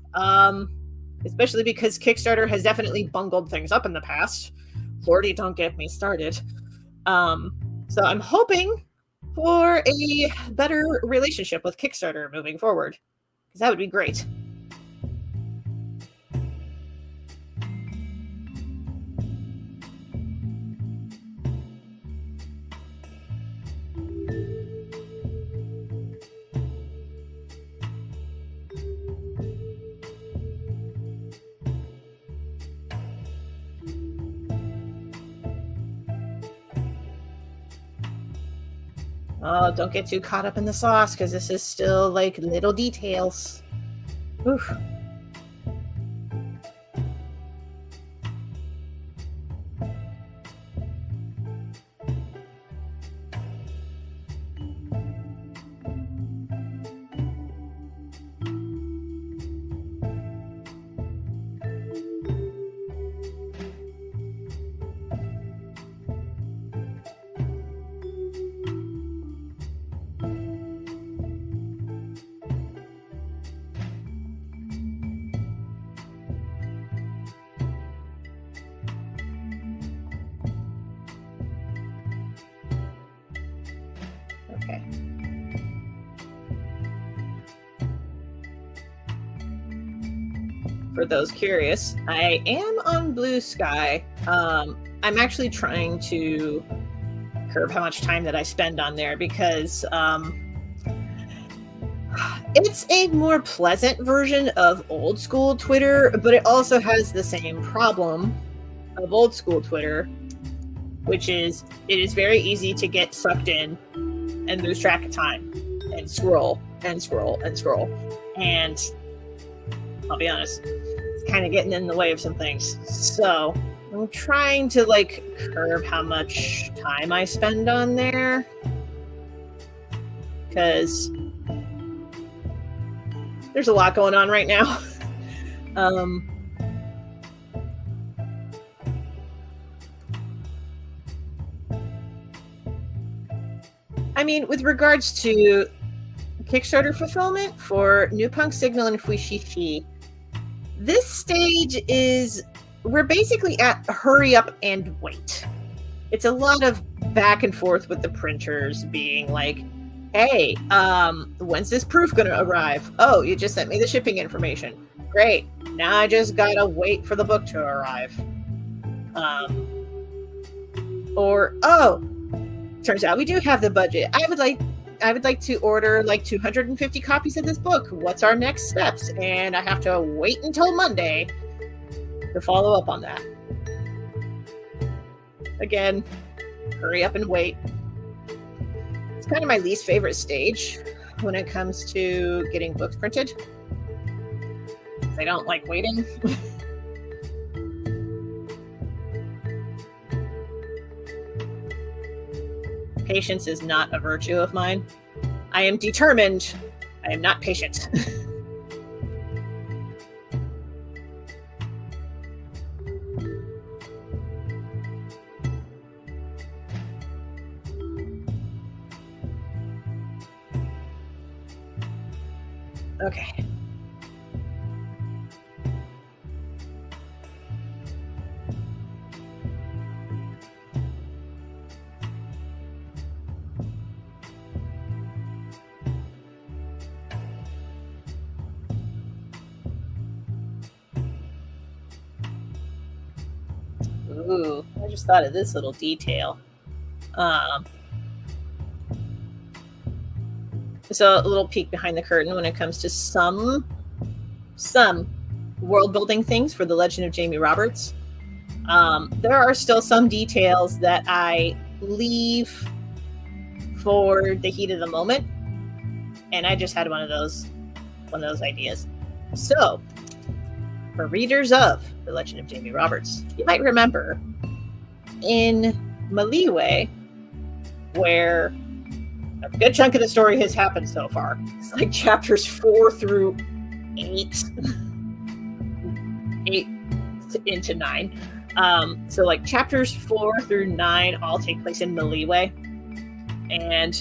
especially because Kickstarter has definitely bungled things up in the past. Lordy, don't get me started. So I'm hoping for a better relationship with Kickstarter moving forward, because that would be great. Oh, don't get too caught up in the sauce, because this is still like little details. Oof. Okay. For those curious, I am on Blue Sky. I'm actually trying to curb how much time that I spend on there, because it's a more pleasant version of old school Twitter, but it also has the same problem of old school Twitter, which is it is very easy to get sucked in and lose track of time and scroll and scroll and scroll. And I'll be honest, it's kind of getting in the way of some things. So I'm trying to like curb how much time I spend on there, because there's a lot going on right now. I mean, with regards to Kickstarter fulfillment for New Punk Signal and Fuishishi, this stage is, we're basically at hurry up and wait. It's a lot of back and forth with the printers being like, hey, when's this proof going to arrive? Oh, you just sent me the shipping information. Great. Now I just gotta wait for the book to arrive. Or, oh, turns out we do have the budget. I would like to order like 250 copies of this book. What's our next steps? And I have to wait until Monday to follow up on that. Again, hurry up and wait. It's kind of my least favorite stage when it comes to getting books printed. I don't like waiting. Patience is not a virtue of mine. I am determined. I am not patient. Okay. Ooh, I just thought of this little detail. So a little peek behind the curtain when it comes to some world building things for the Legend of Jamie Roberts. There are still some details that I leave for the heat of the moment, and I just had one of those ideas. So, for readers of the Legend of Jamie Roberts, you might remember in Maliwe, where a good chunk of the story has happened so far. It's like chapters 4 through 8. 8 into 9. So like chapters 4 through 9 all take place in Maliwe. And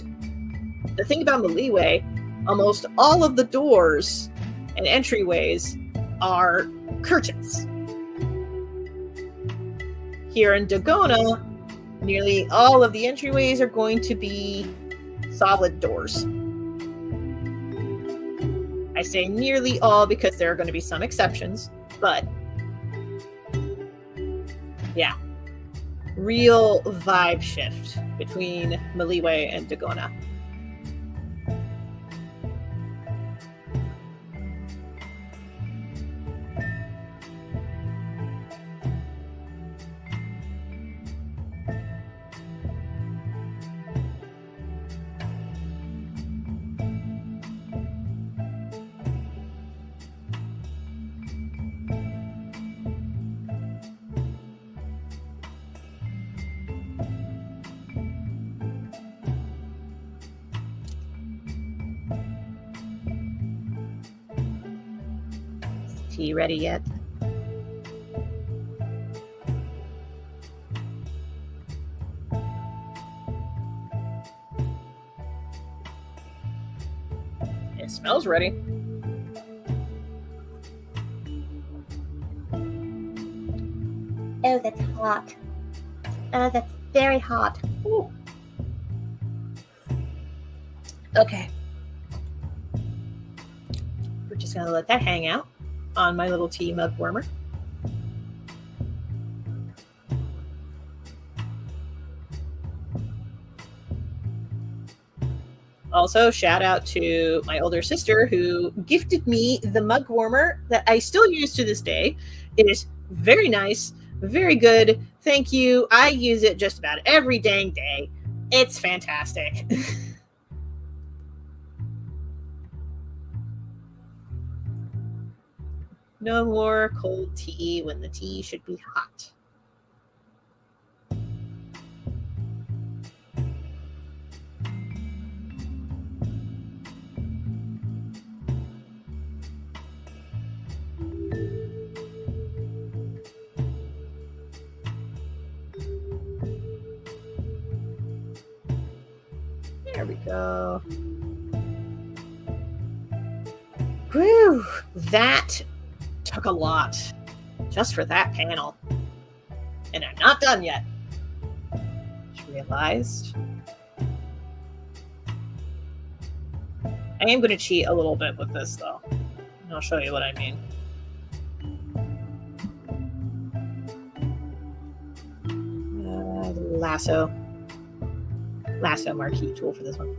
the thing about Maliwe, almost all of the doors and entryways are curtains. Here in Dagona, nearly all of the entryways are going to be solid doors. I say nearly all because there are going to be some exceptions, but yeah, real vibe shift between Maliwe and Dagona. Tea ready yet? It smells ready. Oh, that's hot. Oh, that's very hot. Ooh. Okay. We're just gonna let that hang out on my little tea mug warmer. Also, shout out to my older sister who gifted me the mug warmer that I still use to this day. It is very nice, very good. Thank you. I use it just about every dang day. It's fantastic. No more cold tea when the tea should be hot. There we go. Whew, that took a lot just for that panel. And I'm not done yet. Just realized. I am going to cheat a little bit with this though. And I'll show you what I mean. Lasso marquee tool for this one.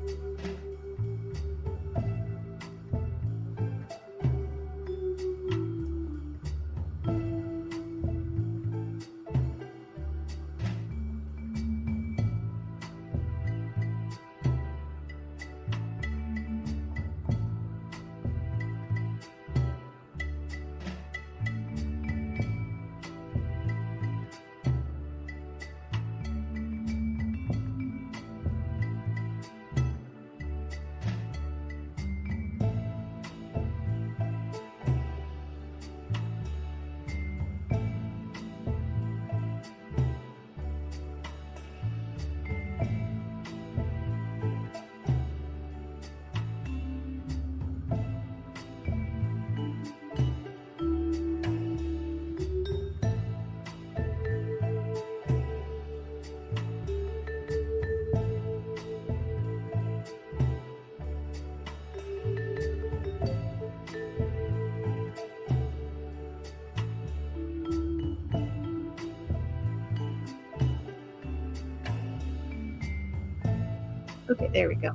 Okay, there we go.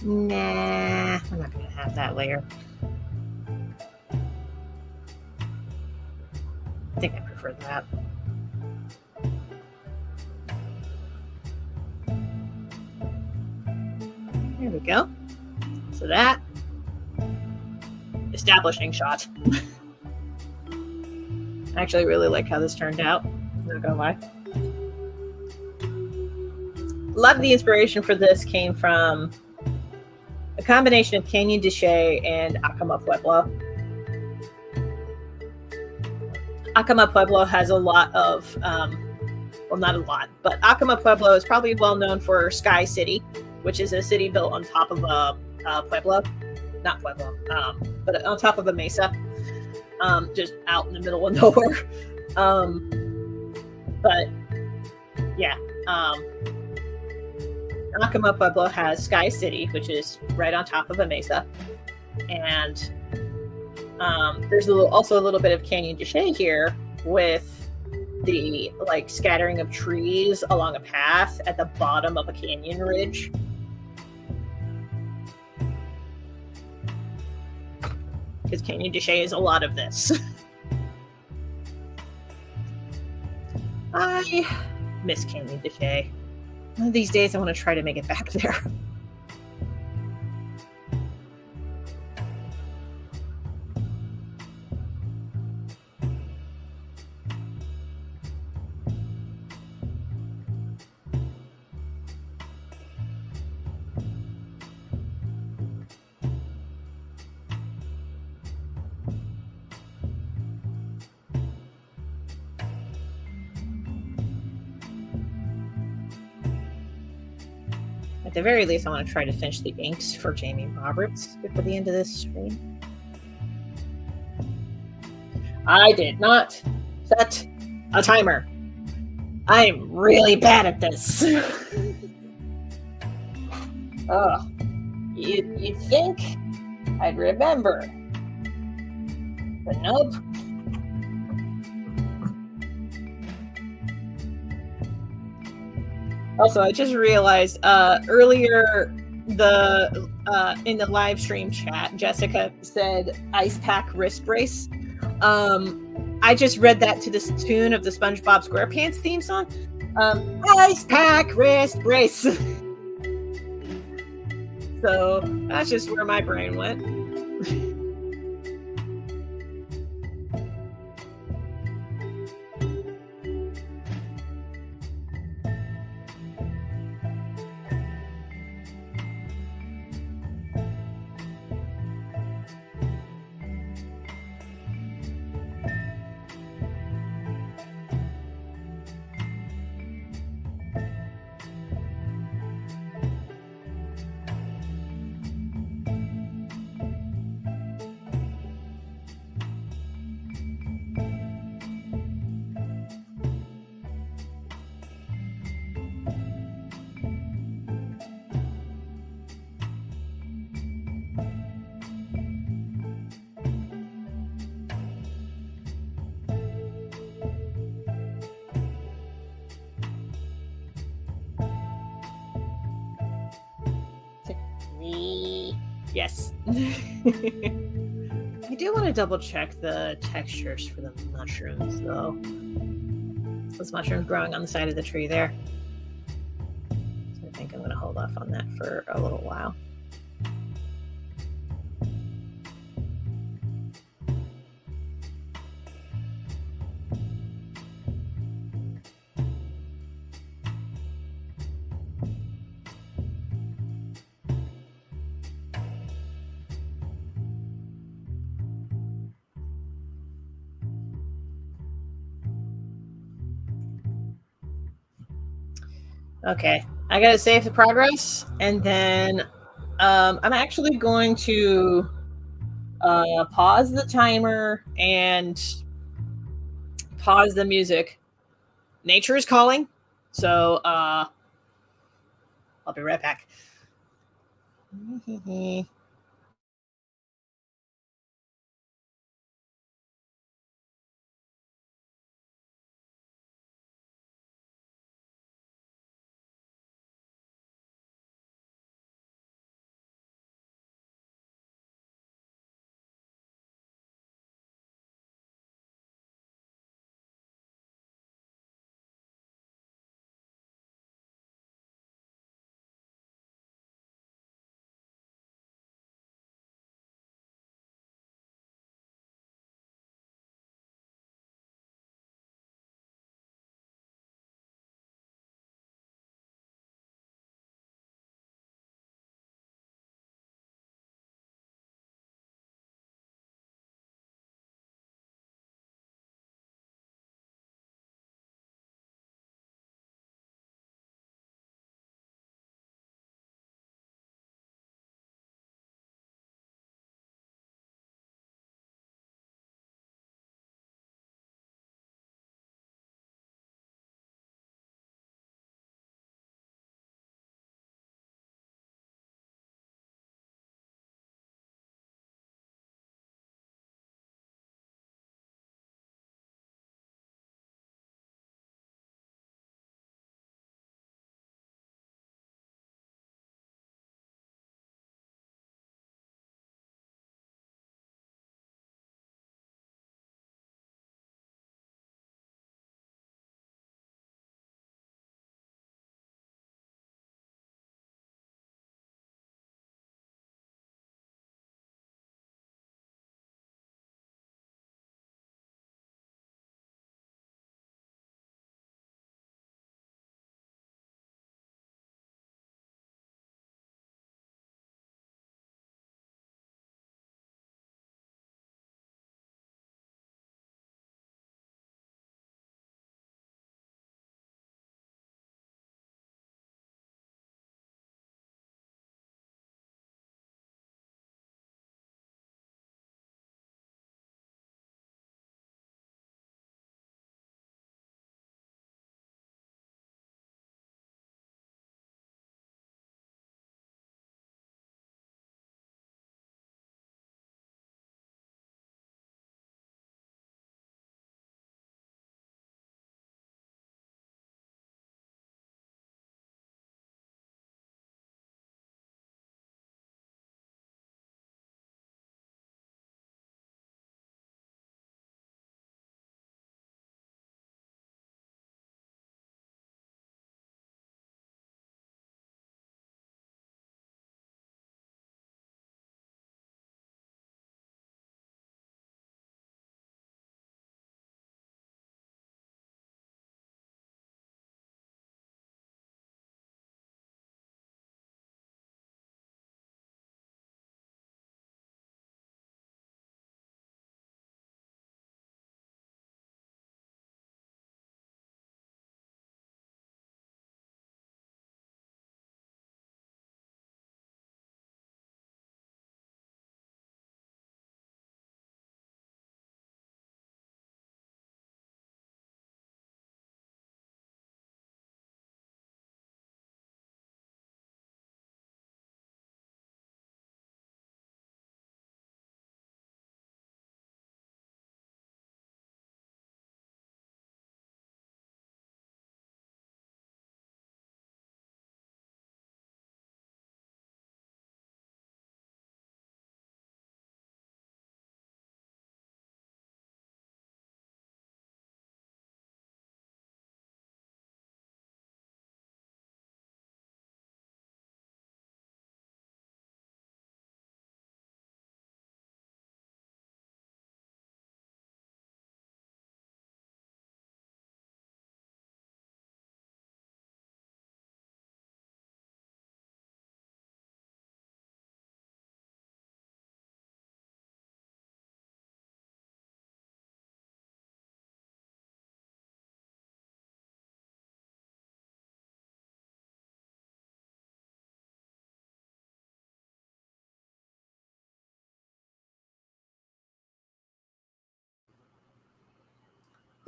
Nah, I'm not going to have that layer. I think I prefer that. There we go. So that establishing shot. I actually really like how this turned out. Not gonna lie. A lot of the inspiration for this came from a combination of Canyon de Chelly and Acoma Pueblo. Acoma Pueblo has a lot of, well, not a lot, but Acoma Pueblo is probably well known for Sky City, which is a city built on top of a pueblo, not pueblo, but on top of a mesa, just out in the middle of nowhere. But yeah, Acoma Pueblo has Sky City, which is right on top of a mesa, and there's also a little bit of Canyon de Chelly here with the like scattering of trees along a path at the bottom of a canyon ridge. Because Canyon de Chelly is a lot of this. I miss Canyon de Chelly. One of these days I want to try to make it back there. At the very least, I want to try to finish the inks for Jamie Roberts before the end of this stream. I did not set a timer. I'm really bad at this. Oh, you'd think I'd remember, but nope. Also, I just realized earlier in the live stream chat, Jessica said ice pack wrist brace. I just read that to the tune of the SpongeBob SquarePants theme song. Ice pack wrist brace. So that's just where my brain went. Yes. I do want to double check the textures for the mushrooms, though. Those mushrooms growing on the side of the tree there. So I think I'm going to hold off on that for a little while. Okay, I gotta save the progress, and then I'm actually going to pause the timer and pause the music. Nature is calling, so I'll be right back.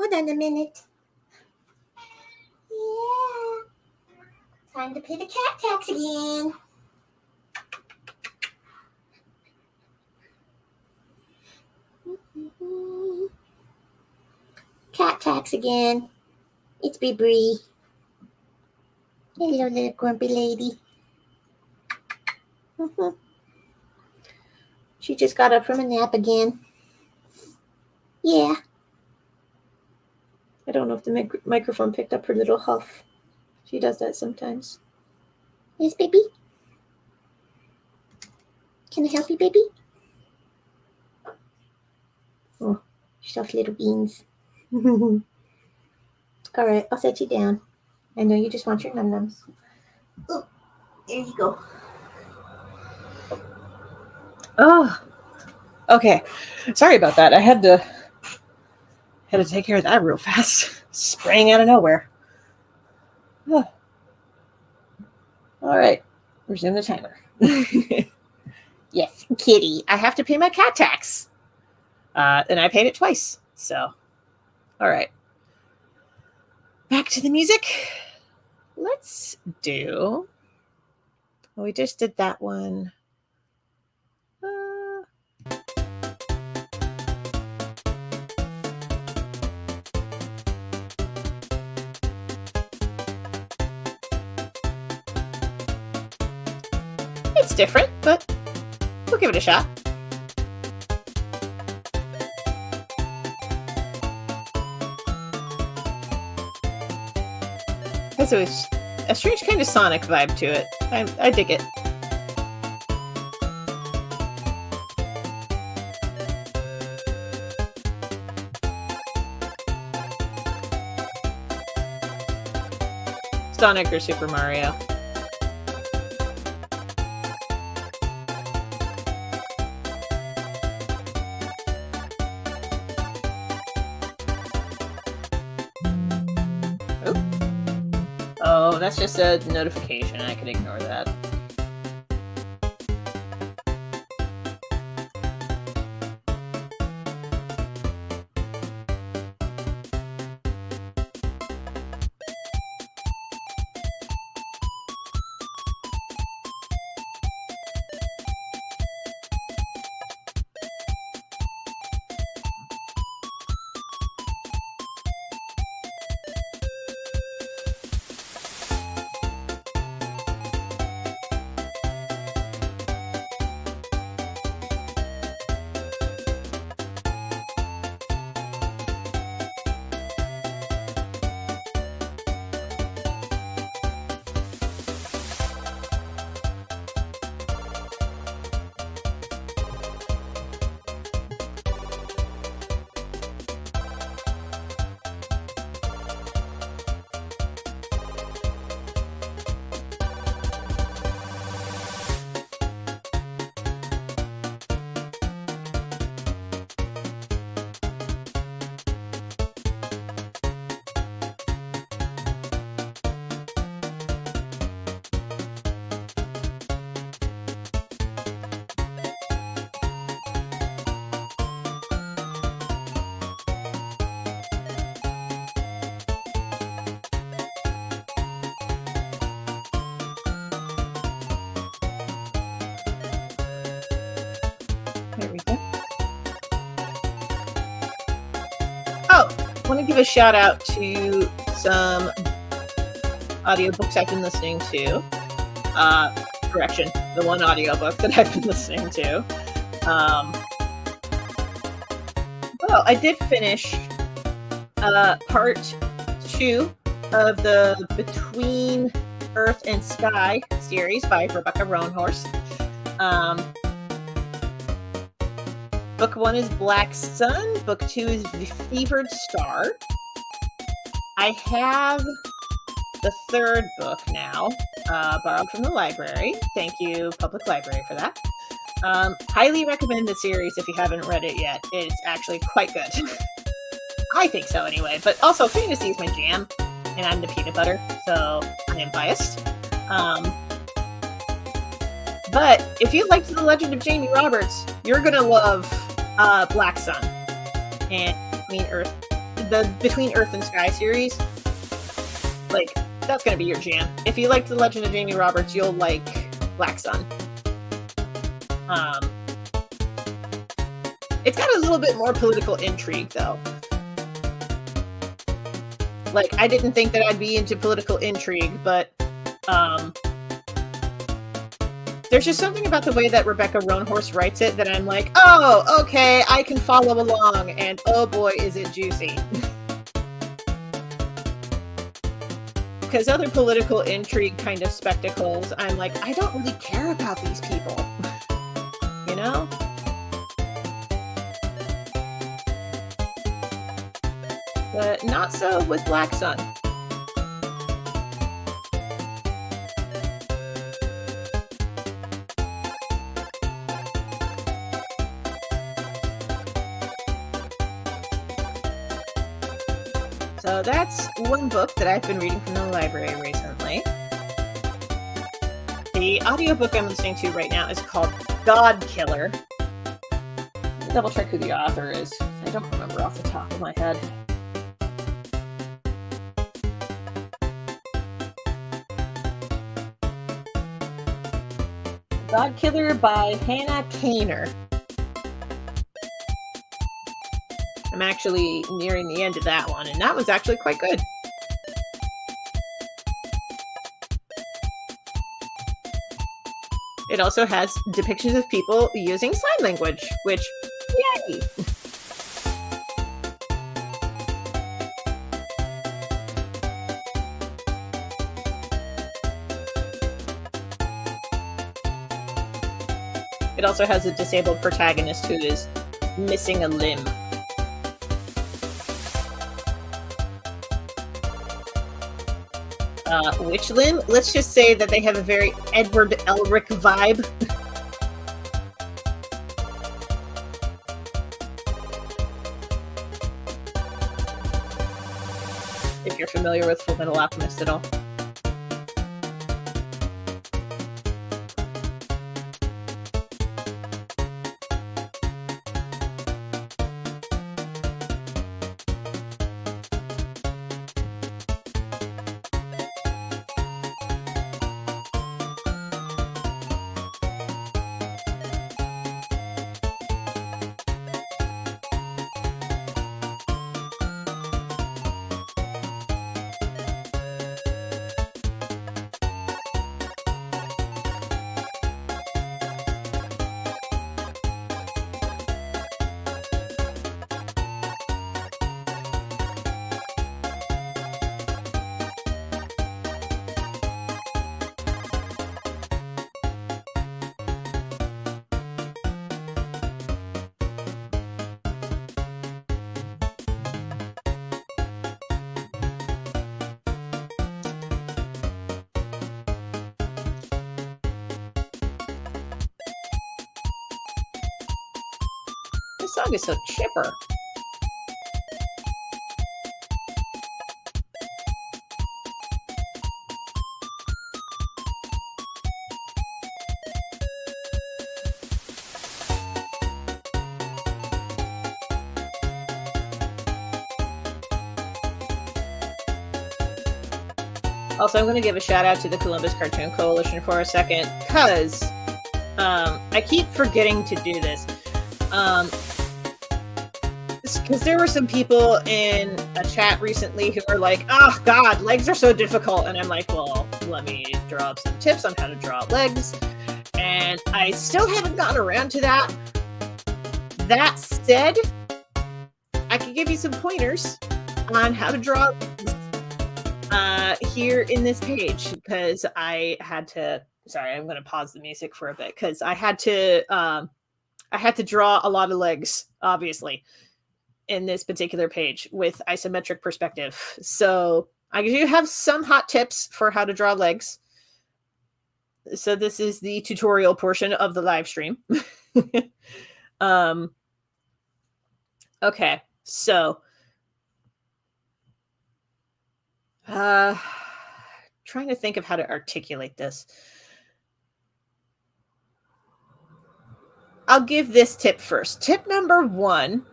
Hold on a minute. Yeah. Time to pay the cat tax again. Cat tax again. It's Bree. Hello, little grumpy lady. She just got up from a nap again. Yeah. I don't know if the microphone picked up her little huff. She does that sometimes. Yes, baby? Can I help you, baby? Oh, soft little beans. All right, I'll set you down. I know you just want your num-nums. Oh, there you go. Oh, okay. Sorry about that. I had to take care of that real fast. Sprang out of nowhere. Oh. All right, resume the timer. Yes, kitty. I have to pay my cat tax. And I paid it twice. So, all right. Back to the music. Let's do. Well, we just did that one. It's different, but we'll give it a shot. So it's a strange kind of sonic vibe to it. I dig it. Sonic or Super Mario. Oh, that's just a notification. I can ignore that. There we go. Oh, I want to give a shout out to some audiobooks I've been listening to. Correction, the one audiobook that I've been listening to. Well, I did finish part 2 of the Between Earth and Sky series by Rebecca Roanhorse. Book 1 is Black Sun. Book 2 is The Fevered Star. I have the 3rd book now, borrowed from the library. Thank you, Public Library, for that. Highly recommend the series if you haven't read it yet. It's actually quite good. I think so anyway, but also fantasy is my jam, and I'm the peanut butter, so I am biased. But if you liked The Legend of Jamie Roberts, you're going to love Black Sun and Between Earth. the Between Earth and Sky series, like, that's going to be your jam. If you like The Legend of Jamie Roberts, you'll like Black Sun. It's got a little bit more political intrigue, though. Like, I didn't think that I'd be into political intrigue, but there's just something about the way that Rebecca Roanhorse writes it that I'm like, oh, okay, I can follow along, and oh boy, is it juicy. Because other political intrigue kind of spectacles, I'm like, I don't really care about these people. You know? But not so with Black Sun. So that's one book that I've been reading from the library recently. The audiobook I'm listening to right now is called God Killer. Let me double check who the author is. I don't remember off the top of my head. God Killer by Hannah Kaner. I'm actually nearing the end of that one, and that was actually quite good. It also has depictions of people using sign language, which, yay! It also has a disabled protagonist who is missing a limb. Which limb? Let's just say that they have a very Edward Elric vibe. If you're familiar with Full Metal Alchemist at all. This song is so chipper. Also, I'm going to give a shout out to the Columbus Cartoon Coalition for a second, because I keep forgetting to do this. Because there were some people in a chat recently who were like, oh god, legs are so difficult. And I'm like, well, let me draw up some tips on how to draw legs. And I still haven't gotten around to that. That said, I can give you some pointers on how to draw legs here in this page, because I had to, sorry, I'm going to pause the music for a bit, because I had to draw a lot of legs, obviously, in this particular page with isometric perspective. So I do have some hot tips for how to draw legs. So this is the tutorial portion of the live stream. Okay, so trying to think of how to articulate this. I'll give this tip first. Tip number one,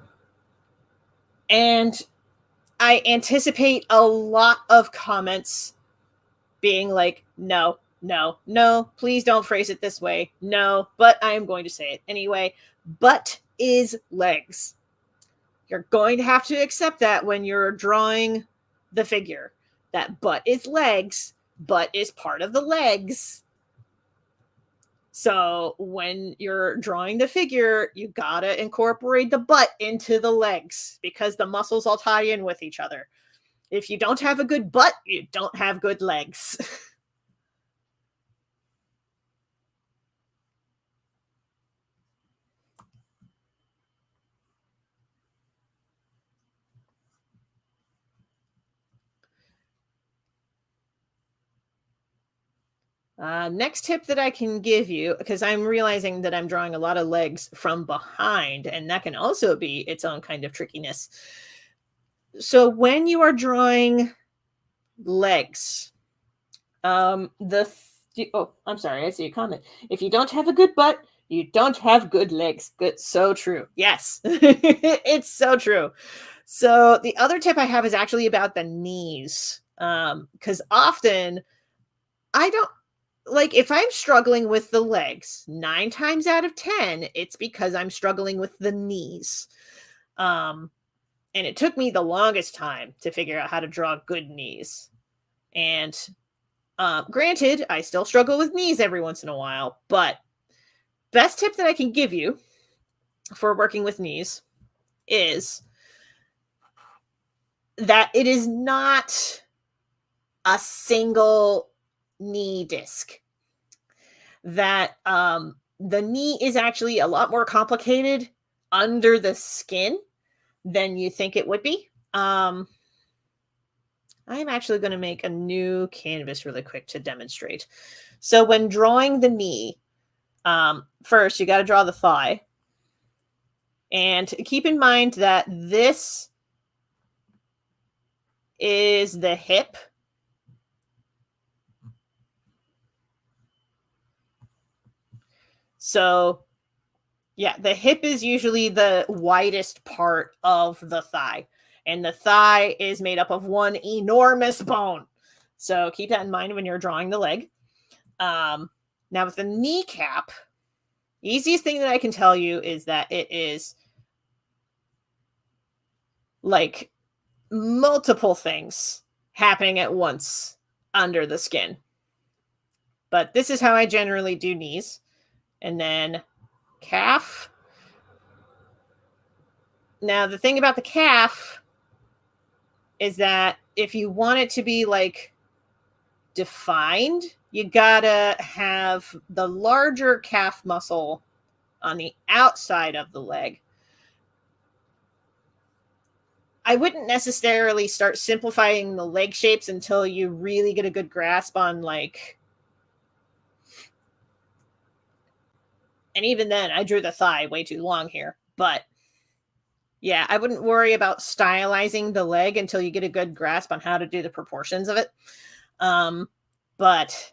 and I anticipate a lot of comments being like, no, no, no, please don't phrase it this way. No, but I am going to say it anyway. Butt is legs. You're going to have to accept that when you're drawing the figure. That butt is legs, butt is part of the legs. So when you're drawing the figure, you gotta incorporate the butt into the legs because the muscles all tie in with each other. If you don't have a good butt, you don't have good legs. Next tip that I can give you, because I'm realizing that I'm drawing a lot of legs from behind, and that can also be its own kind of trickiness. So when you are drawing legs, I'm sorry, I see a comment. If you don't have a good butt, you don't have good legs. Good, so true. Yes, it's so true. So the other tip I have is actually about the knees, because often I don't. Like if I'm struggling with the legs, 9 times out of 10, it's because I'm struggling with the knees. And it took me the longest time to figure out how to draw good knees. And granted, I still struggle with knees every once in a while, but best tip that I can give you for working with knees is that it is not a single knee disc. That the knee is actually a lot more complicated under the skin than you think it would be. I'm actually going to make a new canvas really quick to demonstrate. So when drawing the knee, first you got to draw the thigh. And keep in mind that this is the hip. So, yeah, the hip is usually the widest part of the thigh. And the thigh is made up of one enormous bone. So keep that in mind when you're drawing the leg. Now with the kneecap, easiest thing that I can tell you is that it is like multiple things happening at once under the skin. But this is how I generally do knees. And then calf. Now, the thing about the calf is that if you want it to be like defined, you gotta have the larger calf muscle on the outside of the leg. I wouldn't necessarily start simplifying the leg shapes until you really get a good grasp on like, and even then I drew the thigh way too long here, but yeah, I wouldn't worry about stylizing the leg until you get a good grasp on how to do the proportions of it. But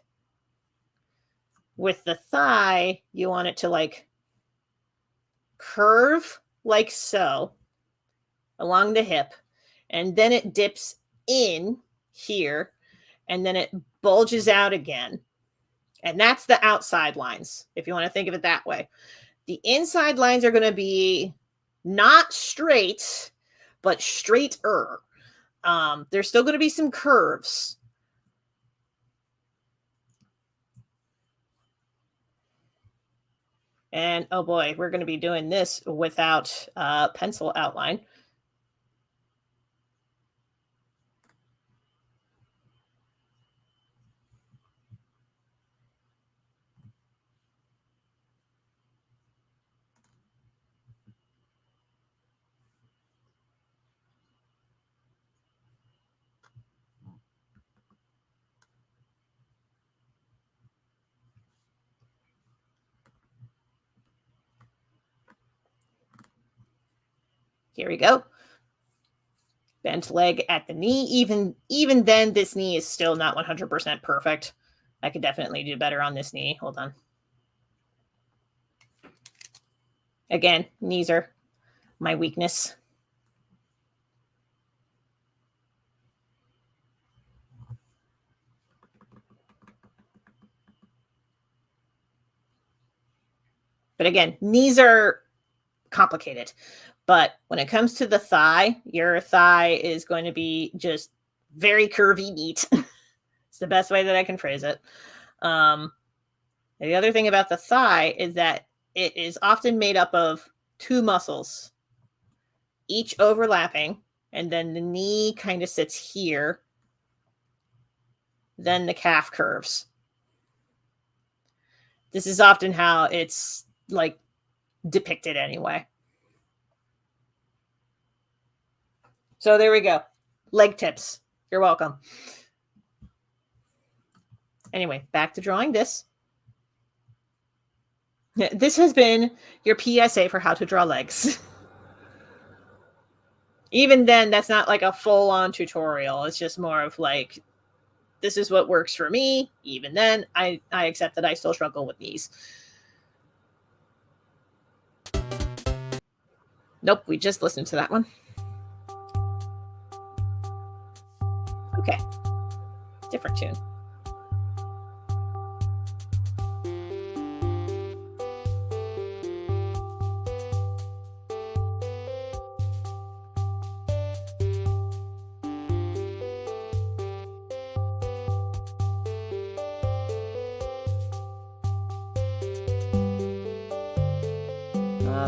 with the thigh, you want it to like curve like so along the hip, and then it dips in here, and then it bulges out again. And that's the outside lines, if you want to think of it that way. The inside lines are going to be not straight, but straighter. There's still going to be some curves. And oh boy, we're going to be doing this without pencil outline. Here we go. Bent leg at the knee. Even then, this knee is still not 100% perfect. I could definitely do better on this knee. Hold on. Again, knees are my weakness. But again, knees are complicated. But when it comes to the thigh, your thigh is going to be just very curvy meat. It's the best way that I can phrase it. The other thing about the thigh is that it is often made up of two muscles, each overlapping, and then the knee kind of sits here. Then the calf curves. This is often how it's like depicted anyway. So there we go. Leg tips. You're welcome. Anyway, back to drawing this. This has been your PSA for how to draw legs. Even then, that's not like a full-on tutorial. It's just more of like, this is what works for me. Even then, I accept that I still struggle with knees. Nope, we just listened to that one. Okay. Different tune.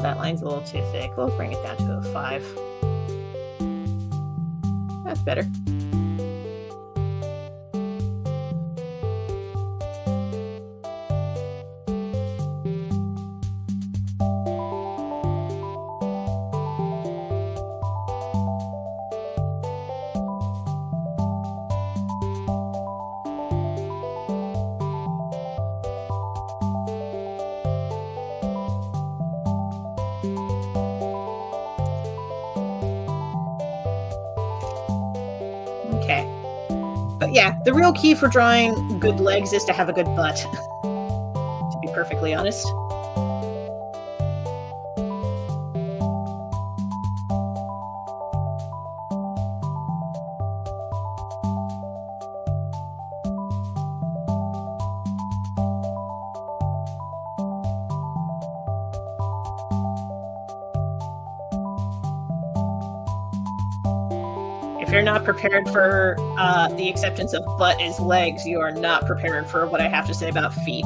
That line's a little too thick. We'll bring it down to a 5. That's better. Yeah, the real key for drawing good legs is to have a good butt, to be perfectly honest. If you're not prepared for the acceptance of butt as legs, you are not prepared for what I have to say about feet.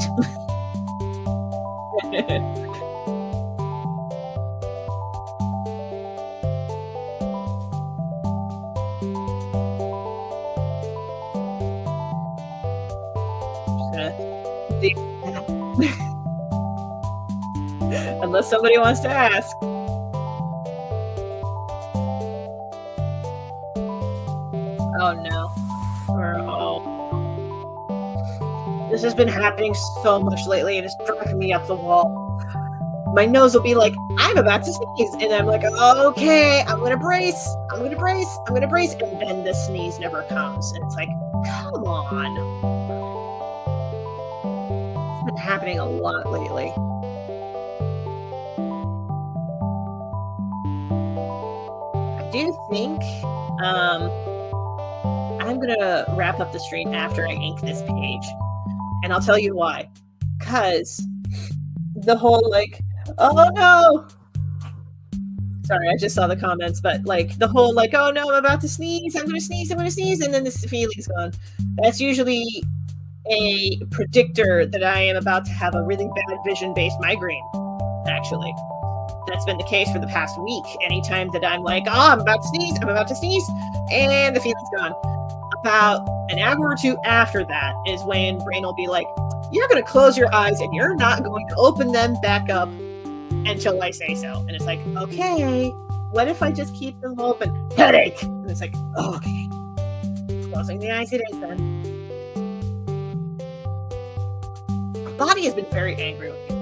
Unless somebody wants to ask. Oh no. This has been happening so much lately, and it's driving me up the wall. My nose will be like, I'm about to sneeze. And I'm like, okay, I'm going to brace. I'm going to brace. I'm going to brace. And then the sneeze never comes. And it's like, come on. It's been happening a lot lately. I do think I'm going to wrap up the stream after I ink this page. And I'll tell you why. Because the whole, like, oh no! Sorry, I just saw the comments, but, like, the whole, like, oh no, I'm about to sneeze, I'm going to sneeze, and then this feeling's gone. That's usually a predictor that I am about to have a really bad vision-based migraine, actually. That's been the case for the past week. Anytime that I'm like, oh, I'm about to sneeze, and the feeling's gone. About an hour or two after that is when brain will be like, you're going to close your eyes and you're not going to open them back up until I say so. And it's like, okay, what if I just keep them open? Headache! And it's like, okay. Closing the eyes it is then. My body has been very angry with me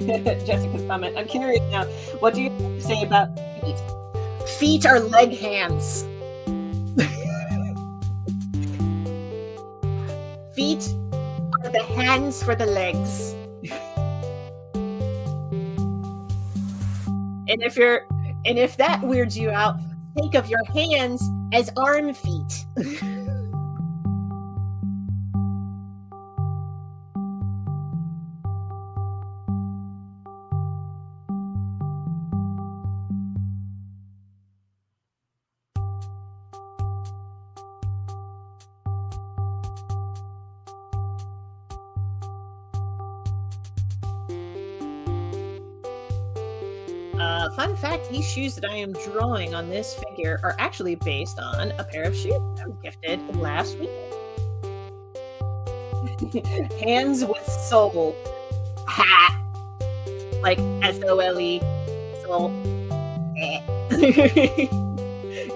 lately. Jessica's comment. I'm curious now, what do you have to say about feet? Feet are leg hands. Feet are the hands for the legs. And if that weirds you out, think of your hands as arm feet. Fun fact, these shoes that I am drawing on this figure are actually based on a pair of shoes I was gifted last week. Hands with soul. Ha! Like S-O-L-E. Soul.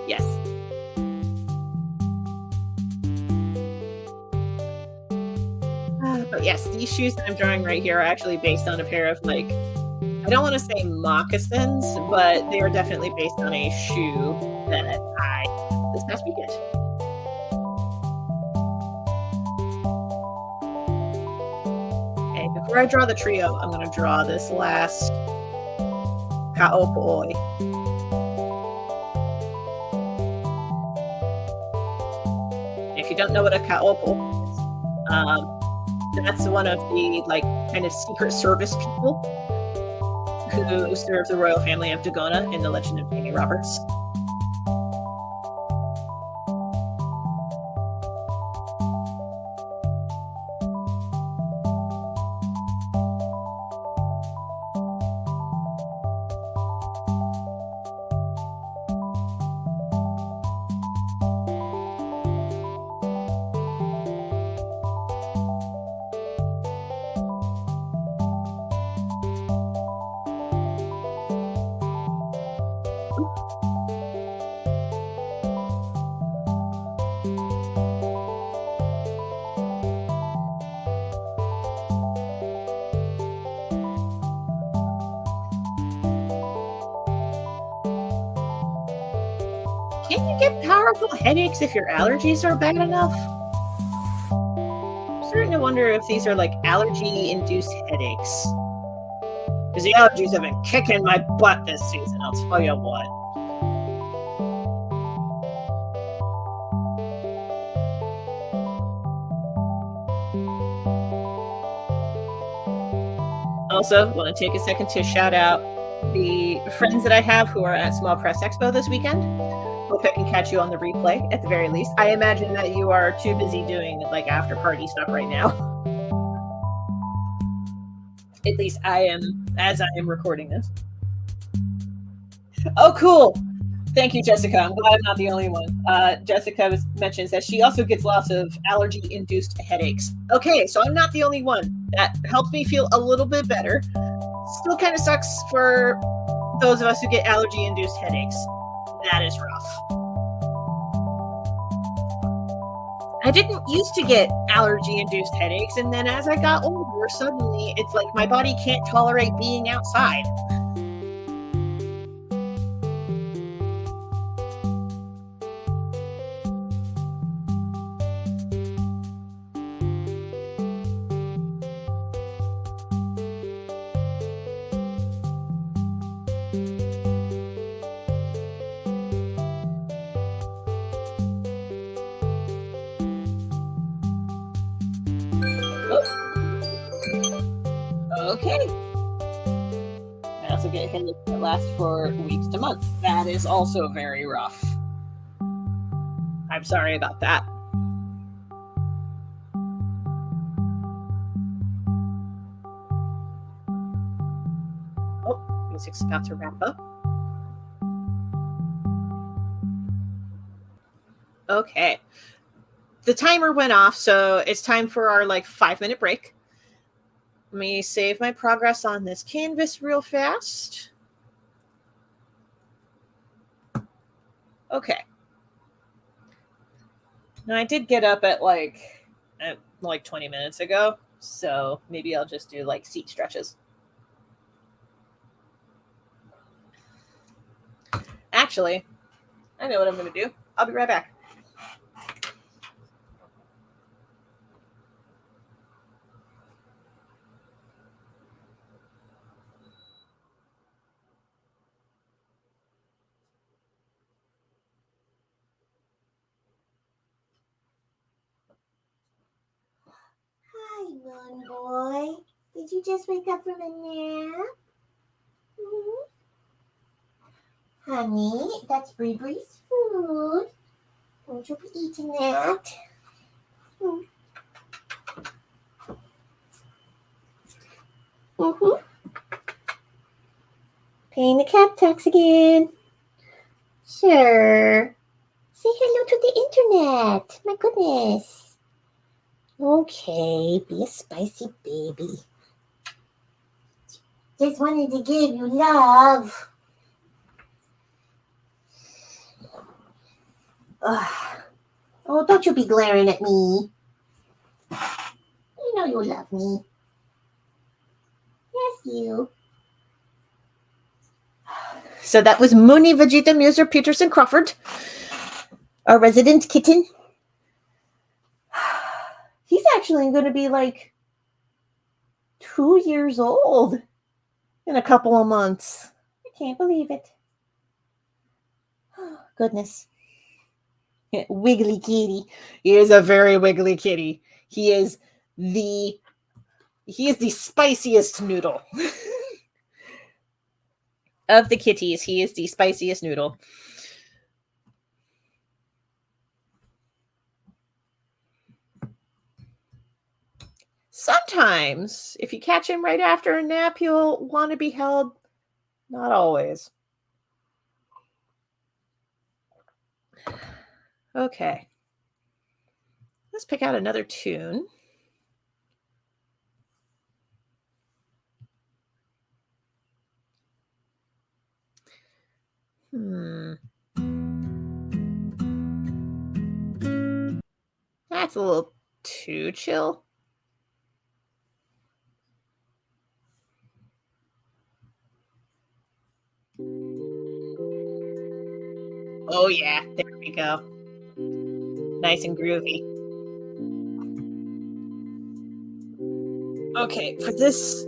Yes. But yes, these shoes that I'm drawing right here are actually based on a pair of, like, I don't want to say moccasins, but they are definitely based on a shoe that I this past weekend. Okay, before I draw the trio, I'm going to draw this last Kaopoi. If you don't know what a Kaopo is, that's one of the, like, kind of secret service people who serve the royal family of Dagona in the Legend of Jamie Roberts. Can you get powerful headaches if your allergies are bad enough? I'm starting to wonder if these are like allergy-induced headaches. Because the allergies have been kicking my butt this season, I'll tell you what. Also, want to take a second to shout out the friends that I have who are at Small Press Expo this weekend. Hope I can catch you on the replay at the very least. I imagine that you are too busy doing like after party stuff right now. At least I am, as I am recording this. Oh, cool. Thank you, Jessica. I'm glad I'm not the only one. Jessica mentions that she also gets lots of allergy-induced headaches. Okay, so I'm not the only one. That helps me feel a little bit better. Still kind of sucks for those of us who get allergy-induced headaches. That is rough. I didn't used to get allergy-induced headaches, and then as I got older, suddenly it's like my body can't tolerate being outside. Okay. I also get headaches that last for weeks to months. That is also very rough. I'm sorry about that. Oh, music's about to wrap up. Okay. The timer went off, so it's time for our 5-minute break. Let me save my progress on this canvas real fast. Okay. Now I did get up at like 20 minutes ago, so maybe I'll just do seat stretches. Actually, I know what I'm going to do. I'll be right back. Moon boy, did you just wake up from a nap? Mm-hmm. Honey, that's Bree Bree's food. Won't you be eating that? Mm-hmm. Paying the cat tax again. Sure. Say hello to the internet. My goodness. Okay, be a spicy baby. Just wanted to give you love. Ugh. Oh, don't you be glaring at me. You know you love me. Yes, you. So that was Mooney Vegeta Muser Peterson Crawford, our resident kitten. He's actually going to be like 2 years old in a couple of months. I can't believe it. Oh, goodness. Wiggly kitty. He is a very wiggly kitty. He is the spiciest noodle. Of the kitties, he is the spiciest noodle. Sometimes, if you catch him right after a nap, he'll want to be held. Not always. Okay. Let's pick out another tune. That's a little too chill. Oh yeah, there we go. Nice and groovy. Okay, for this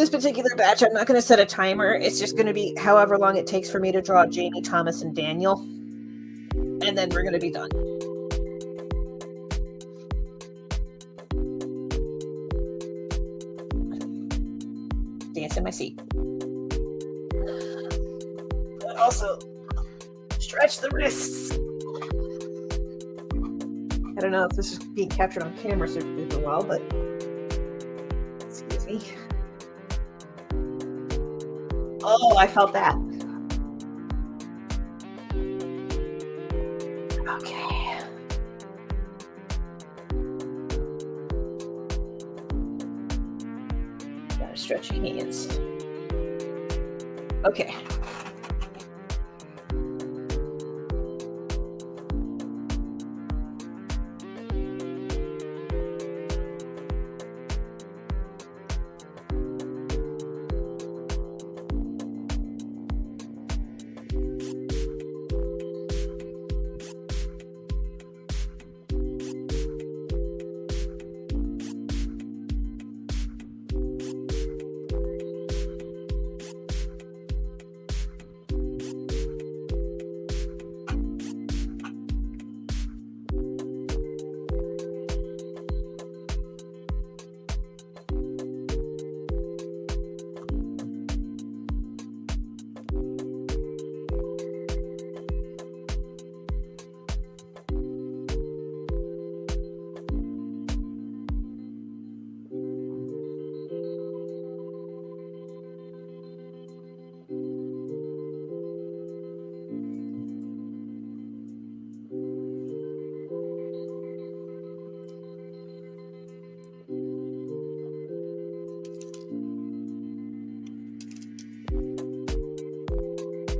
particular batch, I'm not going to set a timer. It's just going to be however long it takes for me to draw Jamie, Thomas, and Daniel. And then we're going to be done. Dance in my seat. But also, stretch the wrists. I don't know if this is being captured on camera super well, but excuse me. Oh, I felt that. Okay. Gotta stretch your hands. Okay.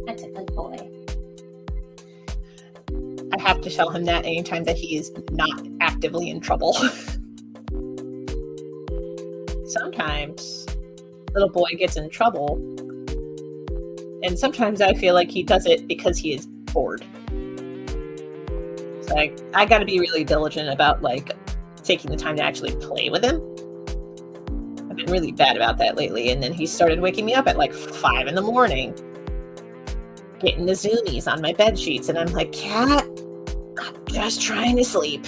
That's a good boy. I have to tell him that anytime that he is not actively in trouble. Sometimes little boy gets in trouble, and sometimes I feel like he does it because he is bored. So I got to be really diligent about like taking the time to actually play with him. I've been really bad about that lately, and then he started waking me up at like 5 a.m, getting the zoomies on my bed sheets, and I'm like, cat, I'm just trying to sleep.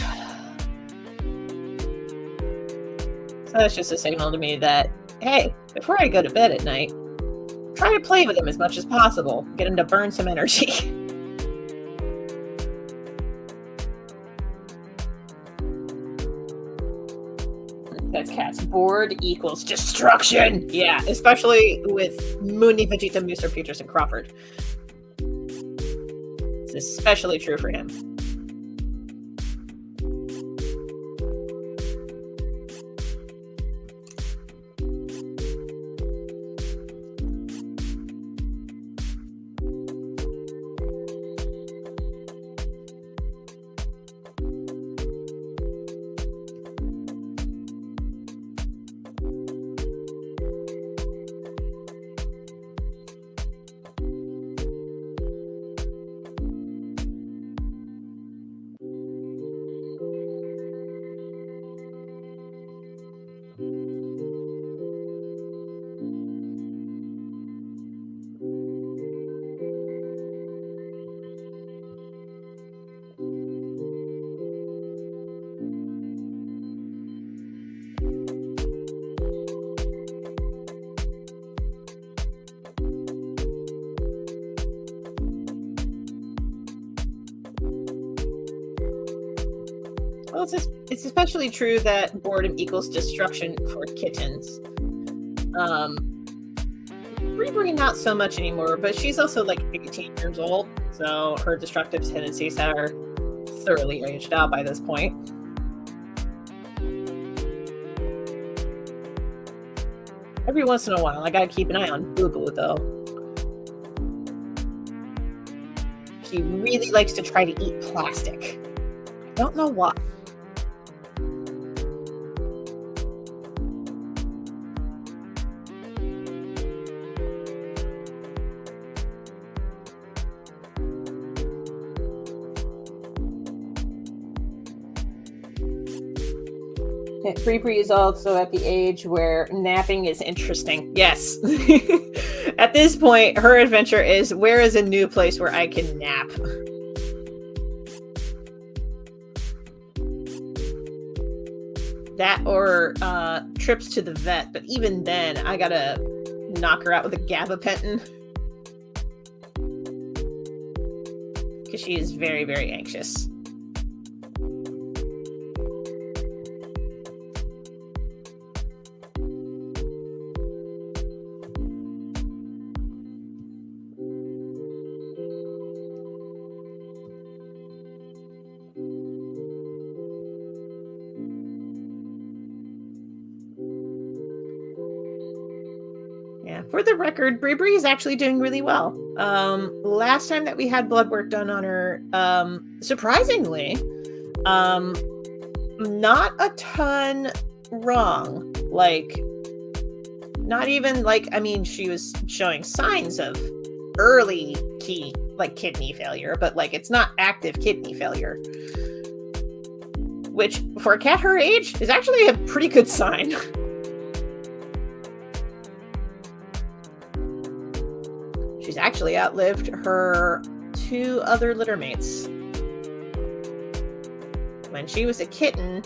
So that's just a signal to me that, hey, before I go to bed at night, try to play with him as much as possible. Get him to burn some energy. That's cats. Bored equals destruction. Yeah, especially with Mooney, Vegeta, Mr. Peters, and Crawford. It's especially true for him. Well, it's especially true that boredom equals destruction for kittens. Bree not so much anymore, but she's also like 18 years old, so her destructive tendencies are thoroughly aged out by this point. Every once in a while, I gotta keep an eye on Boo Boo, though. She really likes to try to eat plastic. I don't know why. Bree is also at the age where napping is interesting. Yes. At this point, her adventure is, where is a new place where I can nap? That or trips to the vet. But even then, I gotta knock her out with a gabapentin. Because she is very, very anxious. For the record, Bree is actually doing really well. Last time that we had blood work done on her, surprisingly, not a ton wrong. Like, not even like, I mean, she was showing signs of early kidney failure, but like, it's not active kidney failure. Which, for a cat her age, is actually a pretty good sign. She's actually outlived her 2 other littermates. When she was a kitten,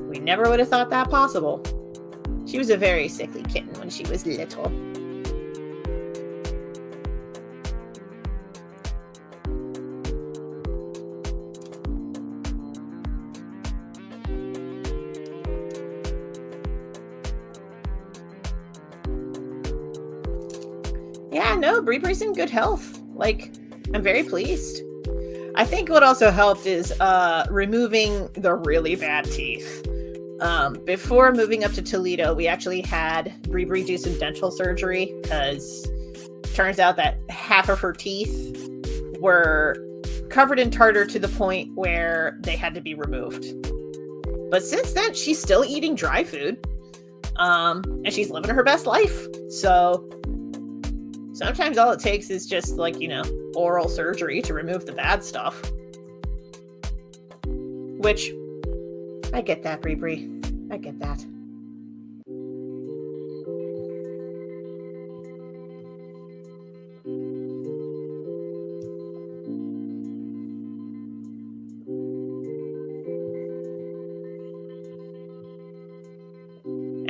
we never would have thought that possible. She was a very sickly kitten when she was little. Yeah, no, Bree's in good health. Like, I'm very pleased. I think what also helped is removing the really bad teeth. Before moving up to Toledo, we actually had Bree do some dental surgery because turns out that half of her teeth were covered in tartar to the point where they had to be removed. But since then, she's still eating dry food. And she's living her best life. So sometimes all it takes is just like, oral surgery to remove the bad stuff. Which, I get that, Bree. I get that.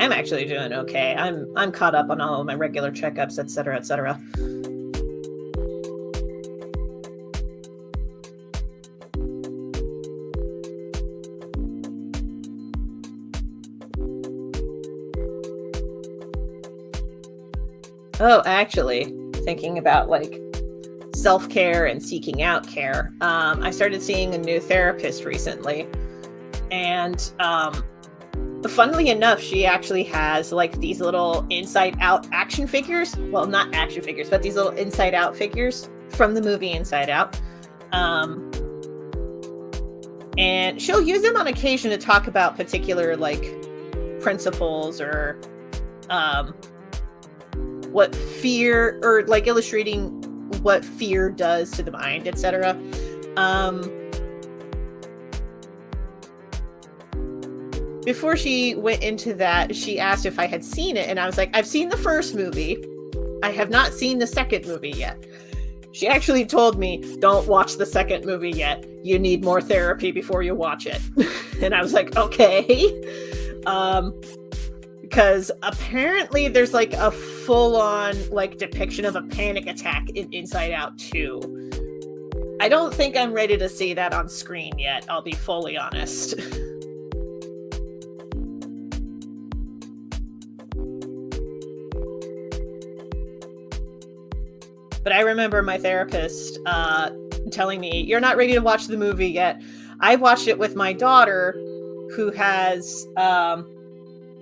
I'm actually doing okay. I'm caught up on all of my regular checkups, etc., etc. Oh, actually, thinking about like self-care and seeking out care. I started seeing a new therapist recently, and funnily enough, she actually has like these little Inside Out action figures. Well, not action figures, but these little Inside Out figures from the movie Inside Out. And she'll use them on occasion to talk about particular like principles or what fear, or like illustrating what fear does to the mind, etc. Before she went into that, she asked if I had seen it, and I was like, I've seen the first movie. I have not seen the second movie yet. She actually told me, don't watch the second movie yet. You need more therapy before you watch it. And I was like, okay. Because apparently there's like a full-on like depiction of a panic attack in Inside Out 2. I don't think I'm ready to see that on screen yet, I'll be fully honest. But I remember my therapist telling me, you're not ready to watch the movie yet. I watched it with my daughter, who has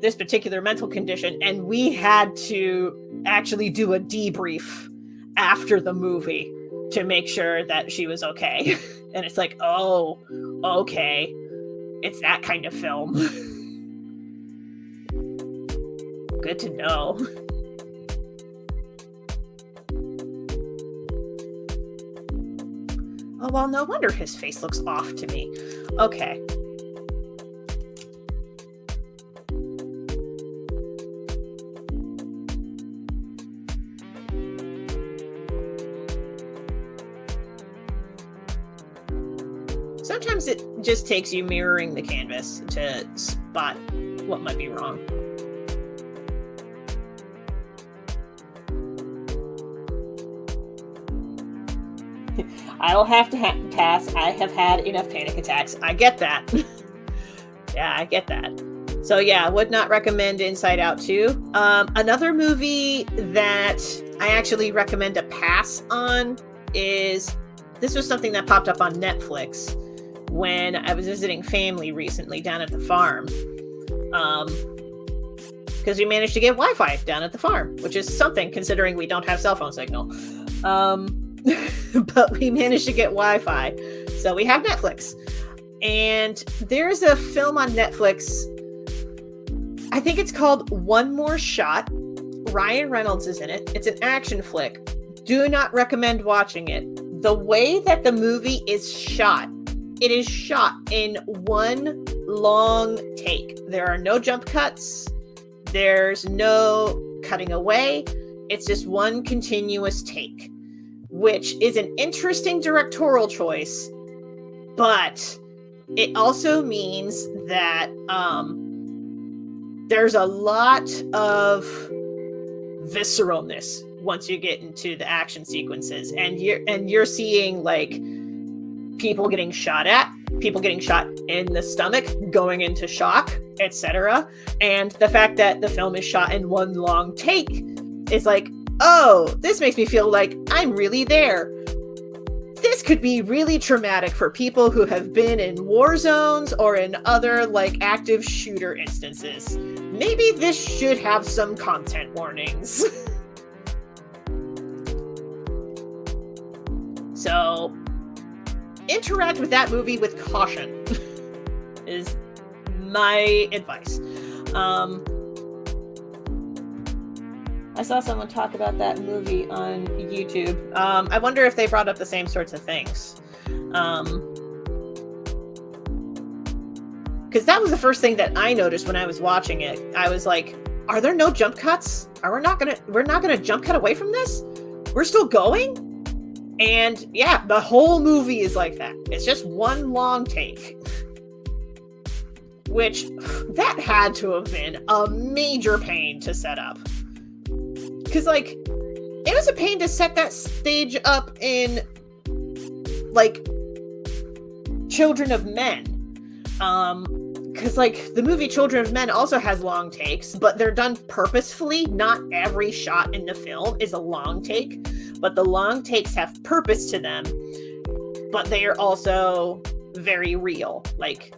this particular mental condition, and we had to actually do a debrief after the movie to make sure that she was okay. And it's like, oh, okay. It's that kind of film. Good to know. Oh, well, no wonder his face looks off to me. Okay. Sometimes it just takes you mirroring the canvas to spot what might be wrong. I'll have to pass. I have had enough panic attacks. I get that. Yeah, I get that. So yeah, would not recommend Inside Out 2. Another movie that I actually recommend a pass on is, this was something that popped up on Netflix when I was visiting family recently down at the farm. Because we managed to get Wi-Fi down at the farm, which is something considering we don't have cell phone signal. But we managed to get Wi-Fi, so we have Netflix. And there's a film on Netflix, I think it's called One More Shot. Ryan Reynolds is in it. It's an action flick. Do not recommend watching it. The way that the movie is shot, it is shot in one long take. There are no jump cuts. There's no cutting away. It's just one continuous take, which is an interesting directorial choice, but it also means that there's a lot of visceralness once you get into the action sequences, and you're seeing like people getting shot at, people getting shot in the stomach, going into shock, etc. And the fact that the film is shot in one long take is like, oh, this makes me feel like I'm really there. This could be really traumatic for people who have been in war zones or in other like active shooter instances. Maybe this should have some content warnings. So, interact with that movie with caution is my advice. I saw someone talk about that movie on YouTube. I wonder if they brought up the same sorts of things. Because that was the first thing that I noticed when I was watching it. I was like, are there no jump cuts? We're not gonna jump cut away from this? We're still going? And yeah, the whole movie is like that. It's just one long take. Which, that had to have been a major pain to set up. Because, like, it was a pain to set that stage up in, like, Children of Men. because like the movie Children of Men also has long takes, but they're done purposefully. Not every shot in the film is a long take, but the long takes have purpose to them, but they are also very real. Like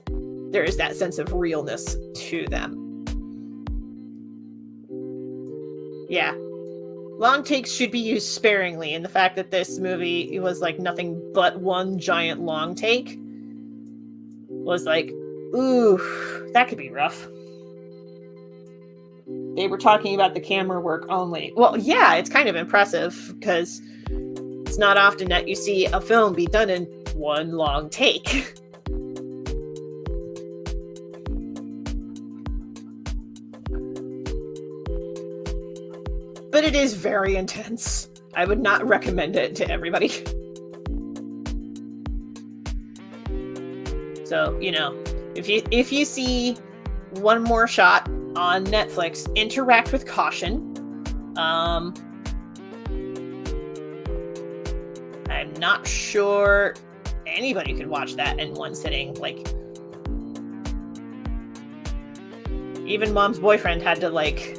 there is that sense of realness to them. Yeah. Long takes should be used sparingly, and the fact that this movie was like nothing but one giant long take was like, ooh, that could be rough. They were talking about the camera work only. Well, yeah, it's kind of impressive because it's not often that you see a film be done in one long take. But it is very intense. I would not recommend it to everybody. So, you know, if you see one more shot on Netflix, interact with caution. I'm not sure anybody could watch that in one sitting. Like, even Mom's boyfriend had to like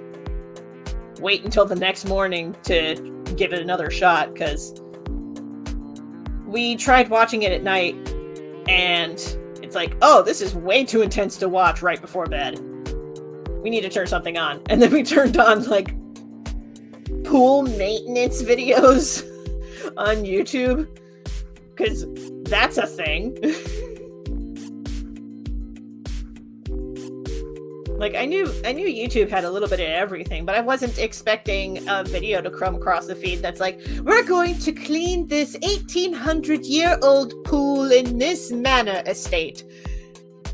wait until the next morning to give it another shot, because we tried watching it at night and it's like, oh, this is way too intense to watch right before bed. We need to turn something on. And then we turned on like pool maintenance videos on YouTube, because that's a thing. Like, I knew YouTube had a little bit of everything, but I wasn't expecting a video to come across the feed that's like, we're going to clean this 1800-year-old pool in this manor estate.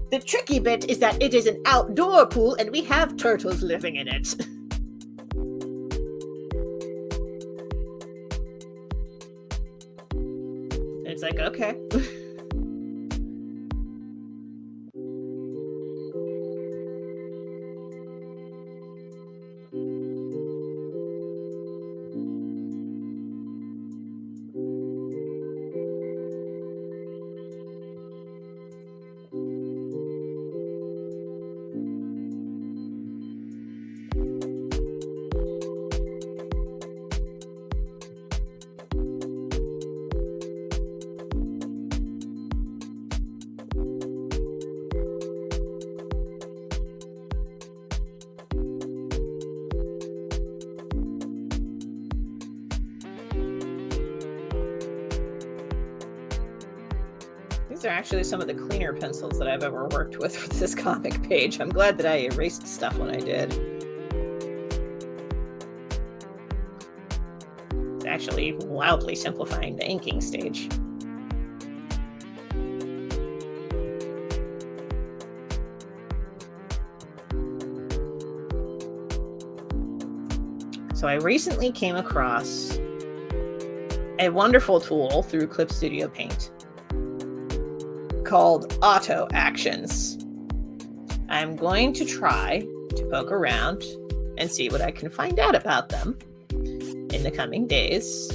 The tricky bit is that it is an outdoor pool and we have turtles living in it. It's like, okay. These are actually some of the cleaner pencils that I've ever worked with for this comic page. I'm glad that I erased stuff when I did. It's actually wildly simplifying the inking stage. So I recently came across a wonderful tool through Clip Studio Paint called Auto Actions. I'm going to try to poke around and see what I can find out about them in the coming days,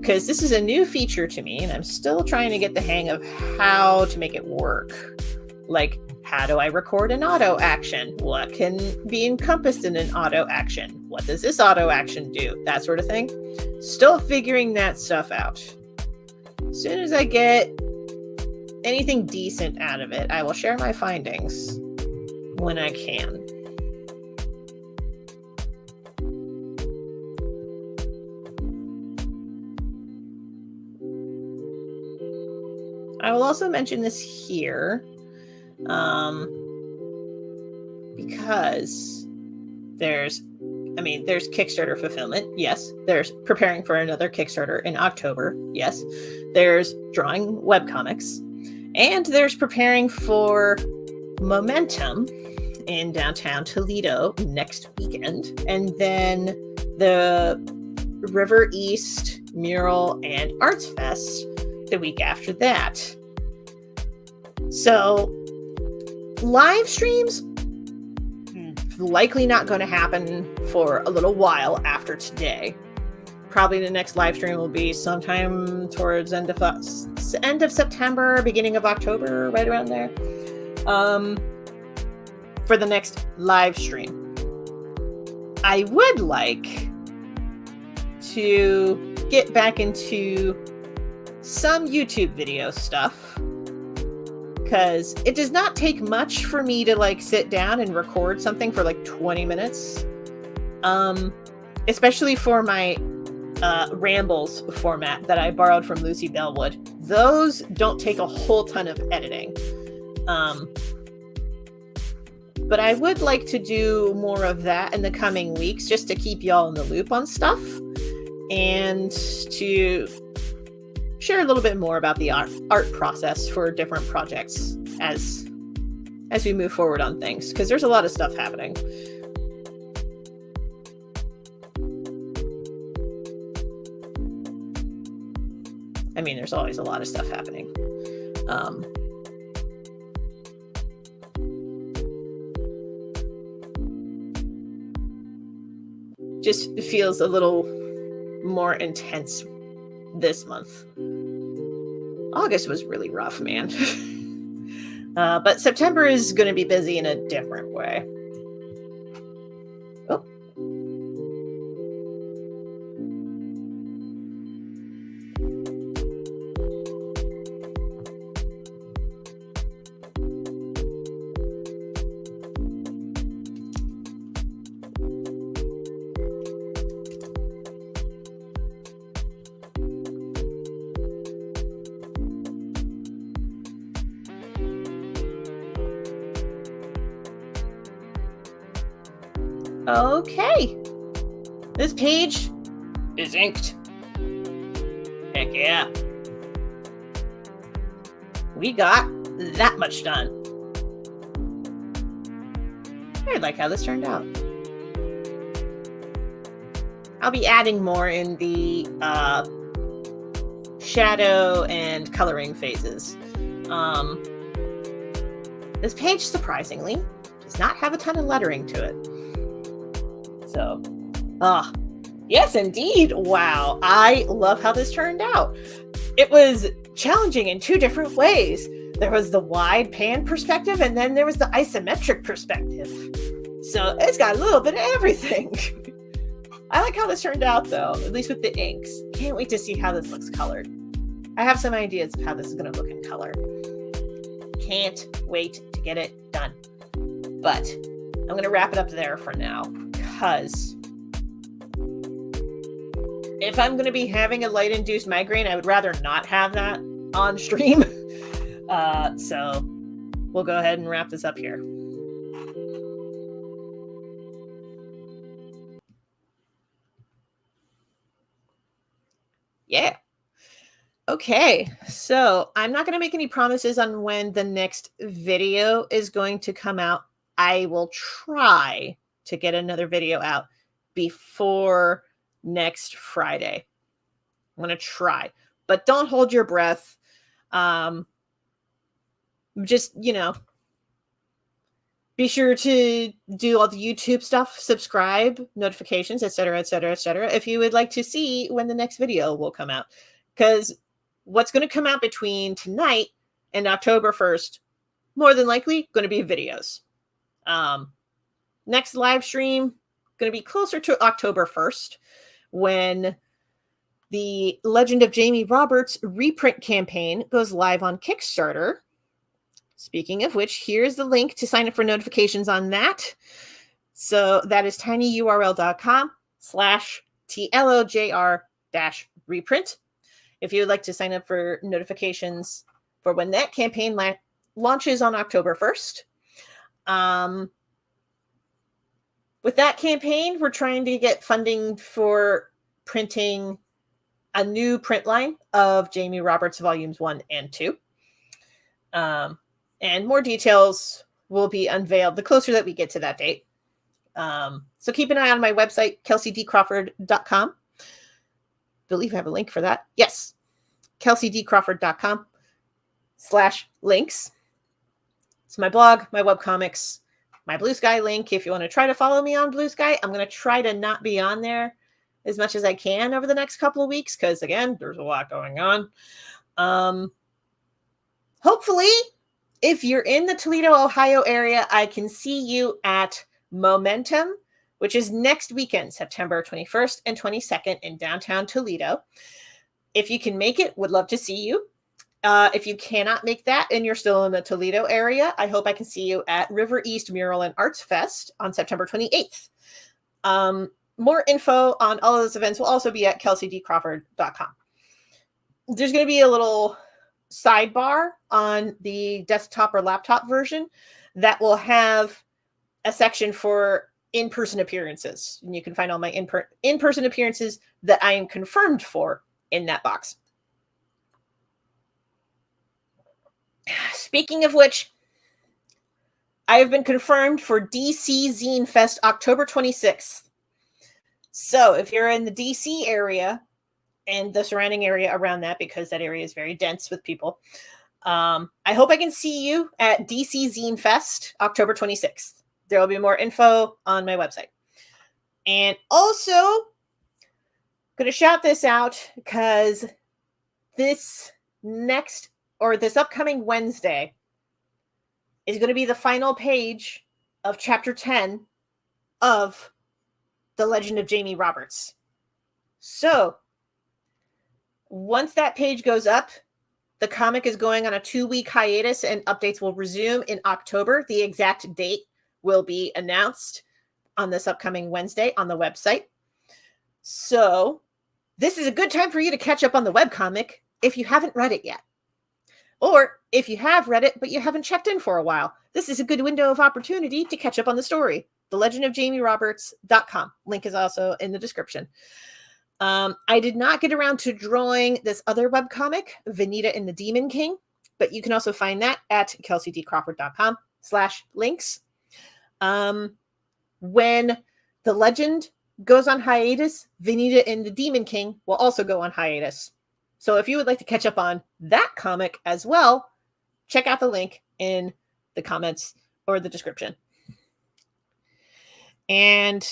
because this is a new feature to me and I'm still trying to get the hang of how to make it work. Like, how do I record an auto action? What can be encompassed in an auto action? What does this auto action do? That sort of thing. Still figuring that stuff out. As soon as I get anything decent out of it, I will share my findings when I can. I will also mention this here because there's Kickstarter fulfillment. Yes. There's preparing for another Kickstarter in October. Yes. There's drawing webcomics. And there's preparing for Momentum in downtown Toledo next weekend. And then the River East Mural and Arts Fest the week after that. So live streams likely not going to happen for a little while after today. Probably the next live stream will be sometime towards end of September, beginning of October, right around there. for the next live stream. I would like to get back into some YouTube video stuff, because it does not take much for me to like sit down and record something for like 20 minutes. Especially for my rambles format that I borrowed from Lucy Bellwood. Those don't take a whole ton of editing. But I would like to do more of that in the coming weeks, just to keep y'all in the loop on stuff and to share a little bit more about the art process for different projects as we move forward on things, because there's a lot of stuff happening. I mean, there's always a lot of stuff happening. Just feels a little more intense this month. August was really rough, man. But September is going to be busy in a different way. Oh. Okay. This page is inked. Heck yeah. We got that much done. I like how this turned out. I'll be adding more in the shadow and coloring phases. This page, surprisingly, does not have a ton of lettering to it. So, yes, indeed. Wow. I love how this turned out. It was challenging in two different ways. There was the wide pan perspective, and then there was the isometric perspective. So it's got a little bit of everything. I like how this turned out, though, at least with the inks. Can't wait to see how this looks colored. I have some ideas of how this is going to look in color. Can't wait to get it done. But I'm going to wrap it up there for now. Because if I'm going to be having a light-induced migraine, I would rather not have that on stream. So we'll go ahead and wrap this up here. Yeah. Okay, so I'm not going to make any promises on when the next video is going to come out. I will try to get another video out before next Friday. I'm going to try, but don't hold your breath. Just, be sure to do all the YouTube stuff, subscribe, notifications, etc., etc., etc. if you would like to see when the next video will come out. Because what's going to come out between tonight and October 1st, more than likely, going to be videos. Next live stream going to be closer to October 1st, when the Legend of Jamie Roberts reprint campaign goes live on Kickstarter. Speaking of which, here's the link to sign up for notifications on that. So that is tinyurl.com/TLOJR-reprint. If you would like to sign up for notifications for when that campaign launches on October 1st. With that campaign, we're trying to get funding for printing a new print line of Jamie Roberts Volumes 1 and 2. And more details will be unveiled the closer that we get to that date. So keep an eye on my website, kelseydcrawford.com. Believe I have a link for that. Yes. kelseydcrawford.com/links. It's my blog, my webcomics, my Blue Sky link. If you want to try to follow me on Blue Sky, I'm going to try to not be on there as much as I can over the next couple of weeks, because again, there's a lot going on. Hopefully if you're in the Toledo, Ohio area, I can see you at Momentum, which is next weekend, September 21st and 22nd in downtown Toledo. If you can make it, would love to see you. If you cannot make that and you're still in the Toledo area, I hope I can see you at River East Mural and Arts Fest on September 28th. More info on all of those events will also be at kelseydcrawford.com. There's going to be a little sidebar on the desktop or laptop version that will have a section for in-person appearances. And you can find all my in-person appearances that I am confirmed for in that box. Speaking of which, I have been confirmed for DC Zine Fest October 26th. So if you're in the DC area and the surrounding area around that, because that area is very dense with people, I hope I can see you at DC Zine Fest October 26th. There will be more info on my website. And also, going to shout this out because this upcoming Wednesday is going to be the final page of chapter 10 of The Legend of Jamie Roberts. So, once that page goes up, the comic is going on a 2-week hiatus and updates will resume in October. The exact date will be announced on this upcoming Wednesday on the website. So, this is a good time for you to catch up on the webcomic if you haven't read it yet. Or if you have read it, but you haven't checked in for a while, this is a good window of opportunity to catch up on the story. thelegendofjamieroberts.com. Link is also in the description. I did not get around to drawing this other webcomic, Venita and the Demon King, but you can also find that at kelseydcrawford.com/links. When the legend goes on hiatus, Venita and the Demon King will also go on hiatus. So if you would like to catch up on that comic as well, check out the link in the comments or the description. And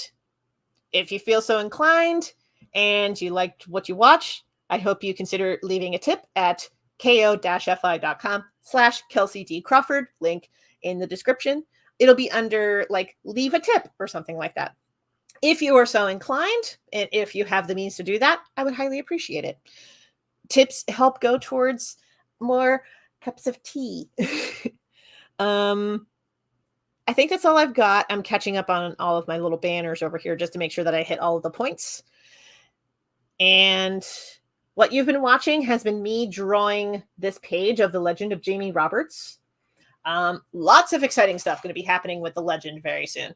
if you feel so inclined and you liked what you watch, I hope you consider leaving a tip at ko-fi.com/KelseyD Crawford, link in the description. It'll be under like leave a tip or something like that. If you are so inclined, and if you have the means to do that, I would highly appreciate it. Tips help go towards more cups of tea. I think that's all I've got. I'm catching up on all of my little banners over here just to make sure that I hit all of the points. And what you've been watching has been me drawing this page of The Legend of Jamie Roberts. Lots of exciting stuff going to be happening with the legend very soon.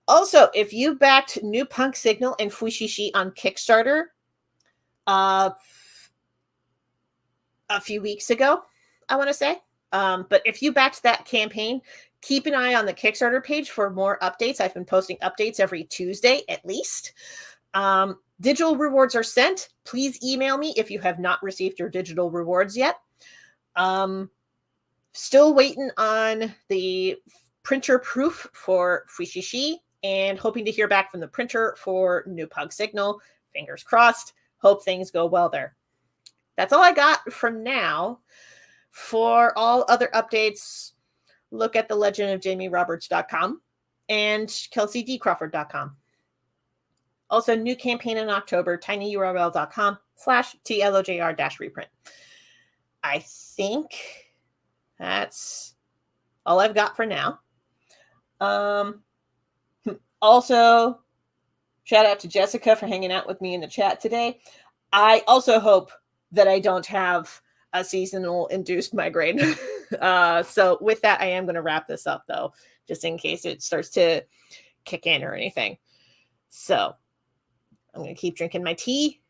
Also, if you backed New Punk Signal and Fushishi on Kickstarter a few weeks ago, I want to say, but if you backed that campaign, keep an eye on the Kickstarter page for more updates. I've been posting updates every Tuesday at least. Digital rewards are sent. Please email me if you have not received your digital rewards yet. Still waiting on the printer proof for Fushishi and hoping to hear back from the printer for New Pug Signal. Fingers crossed. Hope things go well there. That's all I got from now. For all other updates, look at thelegendofjamieroberts.com and kelseydcrawford.com. Also, new campaign in October, tinyurl.com/TLOJR-reprint. I think that's all I've got for now. Also, shout out to Jessica for hanging out with me in the chat today. I also hope that I don't have a seasonal induced migraine. So with that, I am going to wrap this up though, just in case it starts to kick in or anything. So I'm going to keep drinking my tea.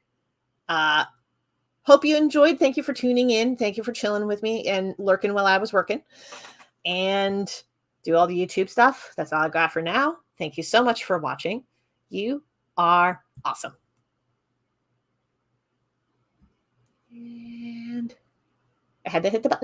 Hope you enjoyed. Thank you for tuning in. Thank you for chilling with me and lurking while I was working. And do all the YouTube stuff. That's all I got for now. Thank you so much for watching. You are awesome. And I had to hit the button.